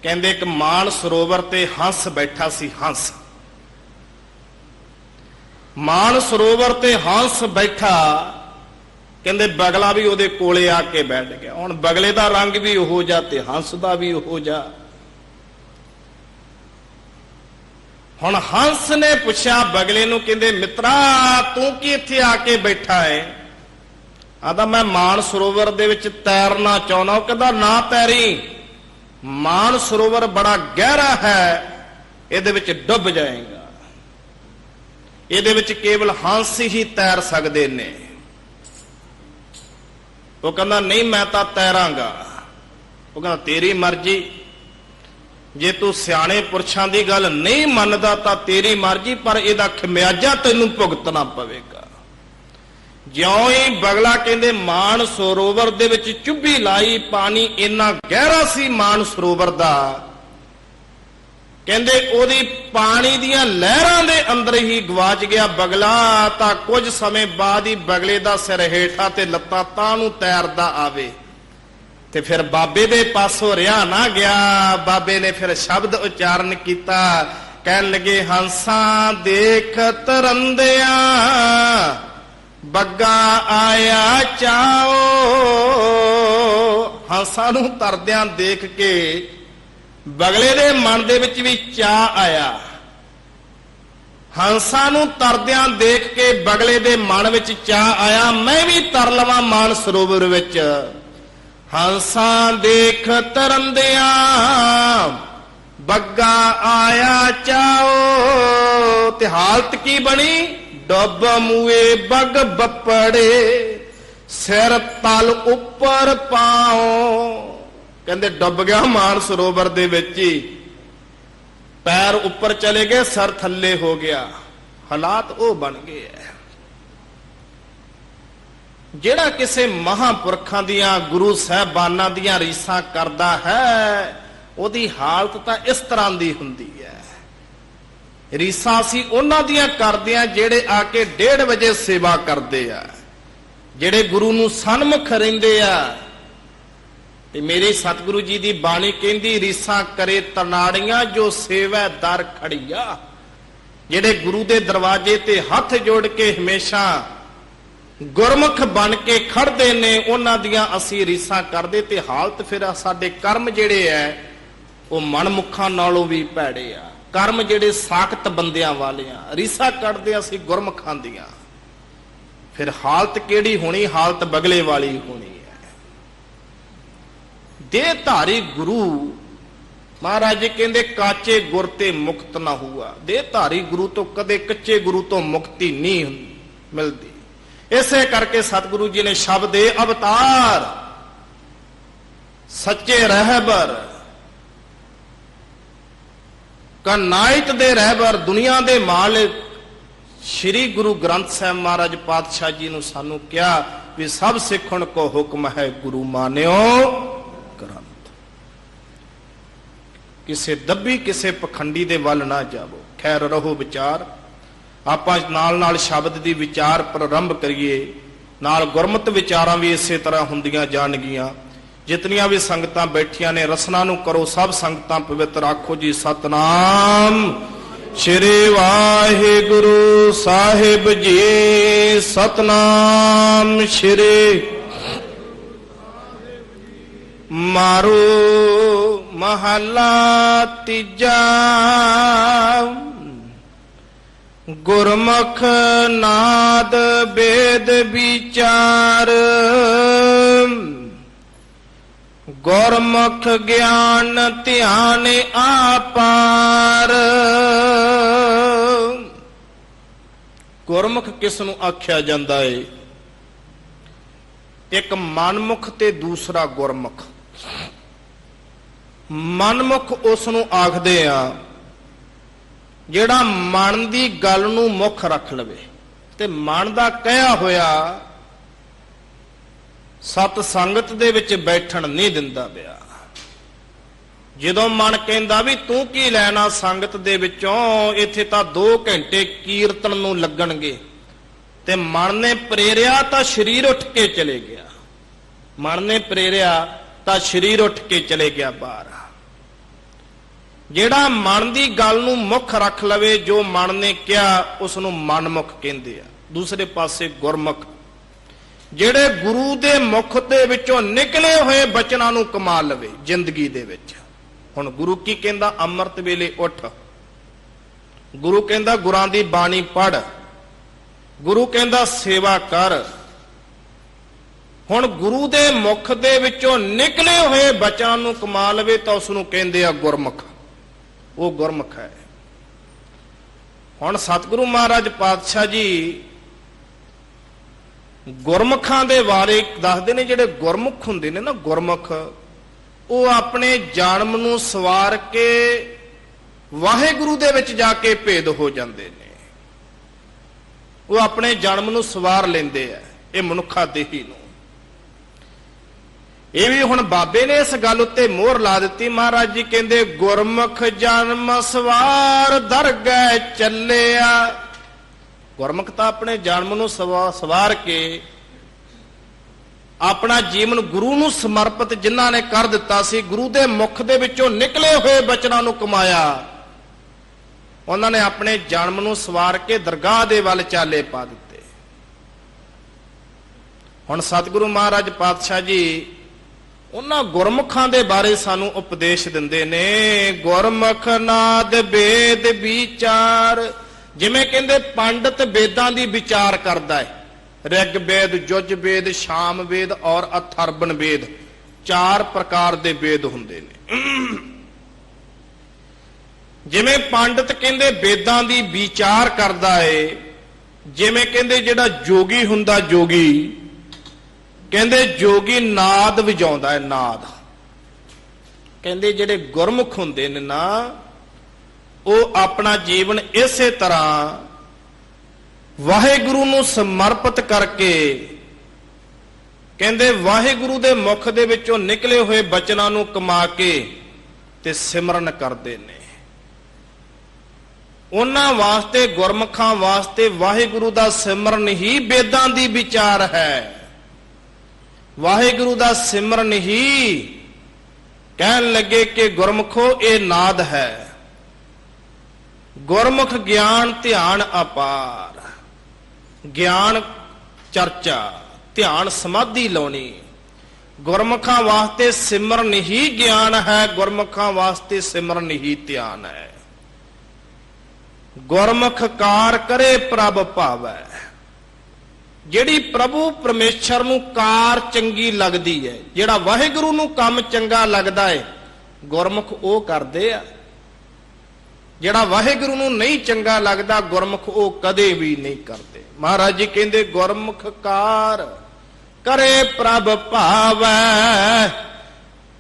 ਕਹਿੰਦੇ ਇੱਕ ਮਾਨ ਸਰੋਵਰ ਤੇ ਹੰਸ ਬੈਠਾ ਸੀ। ਹੰਸ, ਮਾਨ ਸਰੋਵਰ ਤੇ ਹੰਸ ਬੈਠਾ, ਕਹਿੰਦੇ ਬਗਲਾ ਵੀ ਉਹਦੇ ਕੋਲੇ ਆ ਕੇ ਬੈਠ ਗਿਆ। ਹੁਣ ਬਗਲੇ ਦਾ ਰੰਗ ਵੀ ਉਹੋ ਜਿਹਾ ਤੇ ਹੰਸ ਦਾ ਵੀ ਉਹੋ ਜਿਹਾ। ਹੁਣ ਹੰਸ ਨੇ ਪੁੱਛਿਆ ਬਗਲੇ ਨੂੰ, ਕਹਿੰਦੇ ਮਿੱਤਰਾ ਤੂੰ ਕੀ ਇੱਥੇ ਆ ਕੇ ਬੈਠਾ ਹੈ? ਆਦਾ ਮੈਂ ਮਾਨ ਸਰੋਵਰ ਦੇ ਵਿੱਚ ਤੈਰਨਾ ਚਾਹੁੰਦਾ। ਉਹ ਕਹਿੰਦਾ ਨਾ ਤੈਰੀ, ਮਾਨ ਸਰੋਵਰ ਬੜਾ ਗਹਿਰਾ ਹੈ, ਇਹਦੇ ਵਿੱਚ ਡੁੱਬ ਜਾਏਗਾ, ਇਹਦੇ ਵਿੱਚ ਕੇਵਲ ਹੰਸ ਹੀ ਤੈਰ ਸਕਦੇ ਨੇ। ਉਹ ਕਹਿੰਦਾ ਨਹੀਂ ਮੈਂ ਤਾਂ ਤੈਰਾਂਗਾ। ਉਹ ਕਹਿੰਦਾ ਤੇਰੀ ਮਰਜ਼ੀ, ਜੇ ਤੂੰ ਸਿਆਣੇ ਪੁਰਸ਼ਾਂ ਦੀ ਗੱਲ ਨਹੀਂ ਮੰਨਦਾ ਤਾਂ ਤੇਰੀ ਮਰਜ਼ੀ, ਪਰ ਇਹਦਾ ਖਮਿਆਜਾ ਤੈਨੂੰ ਭੁਗਤਣਾ ਪਵੇਗਾ। ਜਿਉਂ ਹੀ ਬਗਲਾ ਕਹਿੰਦੇ ਮਾਨ ਸਰੋਵਰ ਦੇ ਵਿੱਚ ਚੁੱਭੀ ਲਾਈ, ਪਾਣੀ ਇੰਨਾ ਗਹਿਰਾ ਸੀ ਮਾਨ ਸਰੋਵਰ ਦਾ, ਕਹਿੰਦੇ ਉਹਦੀ ਪਾਣੀ ਦੀਆਂ ਲਹਿਰਾਂ ਦੇ ਅੰਦਰ ਹੀ ਗਵਾਚ ਗਿਆ ਬਗਲਾ। ਤਾਂ ਕੁਝ ਸਮੇਂ ਬਾਅਦ ਹੀ ਬਗਲੇ ਦਾ ਸਿਰ ਹੇਠਾਂ ਤੇ ਲੱਤਾਂ ਤਾਂ ਨੂੰ ਤੈਰਦਾ ਆਵੇ। ਤੇ ਫਿਰ ਬਾਬੇ ਦੇ ਪਾਸੋਂ ਰਿਹਾ ਨਾ ਗਿਆ। ਬਾਬੇ ਨੇ ਫਿਰ ਸ਼ਬਦ ਉਚਾਰਨ ਕੀਤਾ, ਕਹਿਣ ਲੱਗੇ ਹੰਸਾਂ ਦੇਖ ਤਰੰਦਿਆਂ ਬੱਗਾ ਆਇਆ ਚਾਓ। ਹੰਸਾਂ ਨੂੰ ਤਰਦਿਆਂ ਦੇਖ ਕੇ ਬਗਲੇ ਦੇ ਮਨ ਦੇ ਵਿੱਚ ਵੀ ਚਾਅ ਆਇਆ। ਹੰਸਾਂ ਨੂੰ ਤਰਦਿਆਂ ਦੇਖ ਕੇ ਬਗਲੇ ਦੇ ਮਨ ਵਿੱਚ ਚਾਅ ਆਇਆ, ਮੈਂ ਵੀ ਤਰ ਲਵਾਂ ਮਾਨ ਸਰੋਵਰ ਵਿੱਚ। ਹੰਸਾਂ ਦੇਖ ਤਰੰਦਿਆਂ ਬੱਗਾ ਆਇਆ ਚਾਓ। ਤੇ ਹਾਲਤ ਕੀ ਬਣੀ? ਡੁੱਬ ਮੂਏ ਬਗ ਬੱਪੜੇ, ਸਿਰ ਤਲ ਉੱਪਰ ਪਾਓ। ਕਹਿੰਦੇ ਡੁੱਬ ਗਿਆ ਮਾਨ ਸਰੋਵਰ ਦੇ ਵਿੱਚ ਹੀ, ਪੈਰ ਉੱਪਰ ਚਲੇ ਗਏ, ਸਿਰ ਥੱਲੇ ਹੋ ਗਿਆ। ਹਾਲਾਤ ਉਹ ਬਣ ਗਏ ਐ। ਜਿਹੜਾ ਕਿਸੇ ਮਹਾਂਪੁਰਖਾਂ ਦੀਆਂ, ਗੁਰੂ ਸਾਹਿਬਾਨਾਂ ਦੀਆਂ ਰੀਸਾਂ ਕਰਦਾ ਹੈ, ਉਹਦੀ ਹਾਲਤ ਤਾਂ ਇਸ ਤਰ੍ਹਾਂ ਦੀ ਹੁੰਦੀ ਹੈ। ਰੀਸਾਂ ਅਸੀਂ ਉਹਨਾਂ ਦੀਆਂ ਕਰਦੇ ਆ ਜਿਹੜੇ ਆ ਕੇ 1:30 ਵਜੇ ਸੇਵਾ ਕਰਦੇ ਆ, ਜਿਹੜੇ ਗੁਰੂ ਨੂੰ ਸਨਮੁਖ ਰਹਿੰਦੇ ਆ। ਤੇ ਮੇਰੇ ਸਤਿਗੁਰੂ ਜੀ ਦੀ ਬਾਣੀ ਕਹਿੰਦੀ ਰੀਸਾਂ ਕਰੇ ਤਨਾੜੀਆਂ ਜੋ ਸੇਵੈ ਦਰ ਖੜੀਆ। ਜਿਹੜੇ ਗੁਰੂ ਦੇ ਦਰਵਾਜ਼ੇ ਤੇ ਹੱਥ ਜੋੜ ਕੇ ਹਮੇਸ਼ਾ ਗੁਰਮੁਖ ਬਣ ਕੇ ਖੜਦੇ ਨੇ, ਉਹਨਾਂ ਦੀਆਂ ਅਸੀਂ ਰੀਸਾਂ ਕਰਦੇ। ਤੇ ਹਾਲਤ ਫਿਰ ਸਾਡੇ ਕਰਮ ਜਿਹੜੇ ਐ ਉਹ ਮਨਮੁਖਾਂ ਨਾਲੋਂ ਵੀ ਭੈੜੇ ਆ। ਕਰਮ ਜਿਹੜੇ ਸਾਖਤ ਬੰਦਿਆਂ ਵਾਲੇ ਆ, ਰੀਸਾਂ ਕੱਢਦੇ ਅਸੀਂ ਗੁਰਮੁਖਾਂ ਦੀਆਂ। ਫਿਰ ਹਾਲਤ ਕਿਹੜੀ ਹੋਣੀ? ਹਾਲਤ ਬਗਲੇ ਵਾਲੀ ਹੋਣੀ ਹੈ। ਦੇਹ ਧਾਰੀ ਗੁਰੂ ਮਹਾਰਾਜ ਜੀ ਕਹਿੰਦੇ ਕਾਚੇ ਗੁਰ ਤੇ ਮੁਕਤ ਨਾ ਹੁਆ। ਦੇਹ ਧਾਰੀ ਗੁਰੂ ਤੋਂ ਕਦੇ ਕੱਚੇ ਗੁਰੂ ਤੋਂ ਮੁਕਤੀ ਨਹੀਂ ਮਿਲਦੀ। ਇਸੇ ਕਰਕੇ ਸਤਿਗੁਰੂ ਜੀ ਨੇ ਸ਼ਬਦ ਦੇ ਅਵਤਾਰ ਸੱਚੇ ਰਹਿਬਰ ਕਨਾਇਤ ਦੇ ਰਹਿਬਰ ਦੁਨੀਆ ਦੇ ਮਾਲਿਕ ਸ੍ਰੀ ਗੁਰੂ ਗ੍ਰੰਥ ਸਾਹਿਬ ਮਹਾਰਾਜ ਪਾਤਸ਼ਾਹ ਜੀ ਨੂੰ ਸਾਨੂੰ ਕਿਹਾ ਵੀ ਸਭ ਸਿੱਖਣ ਕੋ ਹੁਕਮ ਹੈ ਗੁਰੂ ਮਾਨਿਓ ਗ੍ਰੰਥ। ਕਿਸੇ ਦੱਬੀ ਕਿਸੇ ਪਖੰਡੀ ਦੇ ਵੱਲ ਨਾ ਜਾਵੋ। ਖੈਰ ਰਹੋ ਵਿਚਾਰ। ਆਪਾਂ ਨਾਲ ਨਾਲ ਸ਼ਬਦ ਦੀ ਵਿਚਾਰ ਪ੍ਰਾਰੰਭ ਕਰੀਏ, ਨਾਲ ਗੁਰਮਤਿ ਵਿਚਾਰਾਂ ਵੀ ਇਸੇ ਤਰ੍ਹਾਂ ਹੁੰਦੀਆਂ ਜਾਣਗੀਆਂ। ਜਿਤਨੀਆਂ ਵੀ ਸੰਗਤਾਂ ਬੈਠੀਆਂ ਨੇ ਰਸਨਾ ਨੂੰ ਕਰੋ, ਸਭ ਸੰਗਤਾਂ ਪਵਿੱਤਰ ਆਖੋ ਜੀ ਸਤਨਾਮ ਸ੍ਰੀ ਵਾਹਿਗੁਰੂ ਸਾਹਿਬ ਜੀ। ਸਤਨਾਮ ਸ੍ਰੀ ਮਾਰੂ ਮਹੱਲਾ ਤੀਜਾ। ਗੁਰਮੁਖ ਨਾਦ ਵੇਦ ਵਿਚਾਰ, ਗੁਰਮੁਖ ਗਿਆਨ ਧਿਆਨ ਆਪਾਰ। ਗੁਰਮੁਖ ਕਿਸ ਨੂੰ ਆਖਿਆ ਜਾਂਦਾ ਏ? ਇੱਕ ਮਨਮੁਖ ਤੇ ਦੂਸਰਾ ਗੁਰਮੁਖ। ਮਨਮੁਖ ਉਸ ਨੂੰ ਆਖਦੇ ਆ ਜਿਹੜਾ ਮਨ ਦੀ ਗੱਲ ਨੂੰ ਮੁੱਖ ਰੱਖ ਲਵੇ ਤੇ ਮਨ ਦਾ ਕਹਿਆ ਹੋਇਆ ਸਤ ਸੰਗਤ ਦੇ ਵਿੱਚ ਬੈਠਣ ਨਹੀਂ ਦਿੰਦਾ ਪਿਆ। ਜਦੋਂ ਮਨ ਕਹਿੰਦਾ ਵੀ ਤੂੰ ਕੀ ਲੈਣਾ ਸੰਗਤ ਦੇ ਵਿੱਚੋਂ, ਇੱਥੇ ਤਾਂ 2 ਘੰਟੇ ਕੀਰਤਨ ਨੂੰ ਲੱਗਣਗੇ, ਤੇ ਮਨ ਨੇ ਪ੍ਰੇਰਿਆ ਤਾਂ ਸਰੀਰ ਉੱਠ ਕੇ ਚਲੇ ਗਿਆ। ਮਨ ਨੇ ਪ੍ਰੇਰਿਆ ਤਾਂ ਸਰੀਰ ਉੱਠ ਕੇ ਚਲੇ ਗਿਆ ਬਾਹਰ। ਜਿਹੜਾ ਮਨ ਦੀ ਗੱਲ ਨੂੰ ਮੁੱਖ ਰੱਖ ਲਵੇ, ਜੋ ਮਨ ਨੇ ਕਿਹਾ ਉਸ ਨੂੰ ਮਨਮੁਖ ਕਹਿੰਦੇ ਆ। ਦੂਸਰੇ ਪਾਸੇ ਗੁਰਮੁਖ ਜਿਹੜੇ ਗੁਰੂ ਦੇ ਮੁਖ ਦੇ ਵਿੱਚੋਂ ਨਿਕਲੇ ਹੋਏ ਬਚਨਾਂ ਨੂੰ ਕਮਾ ਲਵੇ ਜ਼ਿੰਦਗੀ ਦੇ ਵਿੱਚ। ਹੁਣ ਗੁਰੂ ਕੀ ਕਹਿੰਦਾ? ਅੰਮ੍ਰਿਤ ਵੇਲੇ ਉੱਠ। ਗੁਰੂ ਕਹਿੰਦਾ ਗੁਰਾਂ ਦੀ ਬਾਣੀ ਪੜ੍ਹ। ਗੁਰੂ ਕਹਿੰਦਾ ਸੇਵਾ ਕਰ। ਹੁਣ ਗੁਰੂ ਦੇ ਮੁਖ ਦੇ ਵਿੱਚੋਂ ਨਿਕਲੇ ਹੋਏ ਬਚਨਾਂ ਨੂੰ ਕਮਾ ਲਵੇ ਤਾਂ ਉਸ ਨੂੰ ਕਹਿੰਦੇ ਆ ਗੁਰਮੁਖ। ਉਹ ਗੁਰਮੁਖ ਹੈ। ਹੁਣ ਸਤਿਗੁਰੂ ਮਹਾਰਾਜ ਪਾਤਸ਼ਾਹ ਜੀ ਗੁਰਮੁਖਾਂ ਦੇ ਬਾਰੇ ਦੱਸਦੇ ਨੇ। ਜਿਹੜੇ ਗੁਰਮੁਖ ਹੁੰਦੇ ਨੇ ਨਾ, ਗੁਰਮੁਖ, ਉਹ ਆਪਣੇ ਜਨਮ ਨੂੰ ਸਵਾਰ ਕੇ ਵਾਹਿਗੁਰੂ ਦੇ ਵਿੱਚ ਜਾ ਕੇ ਭੇਦ ਹੋ ਜਾਂਦੇ ਨੇ। ਉਹ ਆਪਣੇ ਜਨਮ ਨੂੰ ਸਵਾਰ ਲੈਂਦੇ ਆ, ਇਹ ਮਨੁੱਖਾ ਦੇਹੀ ਨੂੰ। ਇਹ ਵੀ ਹੁਣ ਬਾਬੇ ਨੇ ਇਸ ਗੱਲ ਉੱਤੇ ਮੋਹਰ ਲਾ ਦਿੱਤੀ। ਮਹਾਰਾਜ ਜੀ ਕਹਿੰਦੇ ਗੁਰਮੁਖ ਜਨਮ ਸਵਾਰ ਦਰਗਹਿ ਚੱਲਿਆ। ਗੁਰਮੁਖ ਤਾਂ ਆਪਣੇ ਜਨਮ ਨੂੰ ਸਵਾਰ ਕੇ ਆਪਣਾ ਜੀਵਨ ਗੁਰੂ ਨੂੰ ਸਮਰਪਿਤ ਜਿਨ੍ਹਾਂ ਨੇ ਕਰ ਦਿੱਤਾ ਸੀ, ਗੁਰੂ ਦੇ ਮੁਖ ਦੇ ਵਿੱਚੋਂ ਨਿਕਲੇ ਹੋਏ ਬਚਨਾਂ ਨੂੰ ਕਮਾਇਆ, ਉਹਨਾਂ ਨੇ ਆਪਣੇ ਜਨਮ ਨੂੰ ਸਵਾਰ ਕੇ ਦਰਗਾਹ ਦੇ ਵੱਲ ਚਾਲੇ ਪਾ ਦਿੱਤੇ। ਹੁਣ ਸਤਿਗੁਰੂ ਮਹਾਰਾਜ ਪਾਤਸ਼ਾਹ ਜੀ ਉਹਨਾਂ ਗੁਰਮੁਖਾਂ ਦੇ ਬਾਰੇ ਸਾਨੂੰ ਉਪਦੇਸ਼ ਦਿੰਦੇ ਨੇ। ਗੁਰਮੁਖ ਨਾਦ ਵੇਦ ਵਿਚਾਰ। ਜਿਵੇਂ ਕਹਿੰਦੇ ਪੰਡਤ ਵੇਦਾਂ ਦੀ ਵਿਚਾਰ ਕਰਦਾ ਹੈ। ਰਿਗ ਵੇਦ, ਜੁਜ ਵੇਦ, ਸ਼ਾਮ ਵੇਦ ਔਰ ਅਥਰਵਣ ਵੇਦ, 4 ਪ੍ਰਕਾਰ ਦੇ ਵੇਦ ਹੁੰਦੇ ਨੇ। ਜਿਵੇਂ ਪੰਡਤ ਕਹਿੰਦੇ ਵੇਦਾਂ ਦੀ ਵਿਚਾਰ ਕਰਦਾ ਹੈ, ਜਿਵੇਂ ਕਹਿੰਦੇ ਜਿਹੜਾ ਜੋਗੀ ਹੁੰਦਾ, ਜੋਗੀ ਕਹਿੰਦੇ ਜੋਗੀ ਨਾਦ ਵਜਾਉਂਦਾ ਹੈ, ਨਾਦ। ਕਹਿੰਦੇ ਜਿਹੜੇ ਗੁਰਮੁਖ ਹੁੰਦੇ ਨੇ ਨਾ, ਉਹ ਆਪਣਾ ਜੀਵਨ ਇਸੇ ਤਰ੍ਹਾਂ ਵਾਹਿਗੁਰੂ ਨੂੰ ਸਮਰਪਿਤ ਕਰਕੇ, ਕਹਿੰਦੇ ਵਾਹਿਗੁਰੂ ਦੇ ਮੁਖ ਦੇ ਵਿੱਚੋਂ ਨਿਕਲੇ ਹੋਏ ਬਚਨਾਂ ਨੂੰ ਕਮਾ ਕੇ ਤੇ ਸਿਮਰਨ ਕਰਦੇ ਨੇ। ਉਹਨਾਂ ਵਾਸਤੇ, ਗੁਰਮੁਖਾਂ ਵਾਸਤੇ ਵਾਹਿਗੁਰੂ ਦਾ ਸਿਮਰਨ ਹੀ ਵੇਦਾਂ ਦੀ ਵਿਚਾਰ ਹੈ। ਵਾਹਿਗੁਰੂ ਦਾ ਸਿਮਰਨ ਹੀ ਕਹਿਣ ਲੱਗੇ ਕਿ ਗੁਰਮੁਖੋ ਇਹ ਨਾਦ ਹੈ। ਗੁਰਮੁਖ ਗਿਆਨ ਧਿਆਨ ਅਪਾਰ। ਗਿਆਨ ਚਰਚਾ, ਧਿਆਨ ਸਮਾਧੀ ਲਾਉਣੀ। ਗੁਰਮੁਖਾਂ ਵਾਸਤੇ ਸਿਮਰਨ ਹੀ ਗਿਆਨ ਹੈ, ਗੁਰਮੁਖਾਂ ਵਾਸਤੇ ਸਿਮਰਨ ਹੀ ਧਿਆਨ ਹੈ। ਗੁਰਮੁਖ ਕਾਰ ਕਰੇ ਪ੍ਰਭ ਭਾਵੈ। ਜਿਹੜੀ ਪ੍ਰਭੂ ਪਰਮੇਸ਼ਰ ਨੂੰ ਕਾਰ ਚੰਗੀ ਲੱਗਦੀ ਹੈ, ਜਿਹੜਾ ਵਾਹਿਗੁਰੂ ਨੂੰ ਕੰਮ ਚੰਗਾ ਲੱਗਦਾ ਹੈ, ਗੁਰਮੁਖ ਉਹ ਕਰਦੇ ਆ। ਜਿਹੜਾ ਵਾਹਿਗੁਰੂ ਨੂੰ ਨਹੀਂ ਚੰਗਾ ਲੱਗਦਾ, ਗੁਰਮੁਖ ਉਹ ਕਦੇ ਵੀ ਨਹੀਂ ਕਰਦੇ। ਮਹਾਰਾਜ ਜੀ ਕਹਿੰਦੇ ਗੁਰਮੁਖ ਕਾਰ ਕਰੇ ਪ੍ਰਭ ਭਾਵੈ।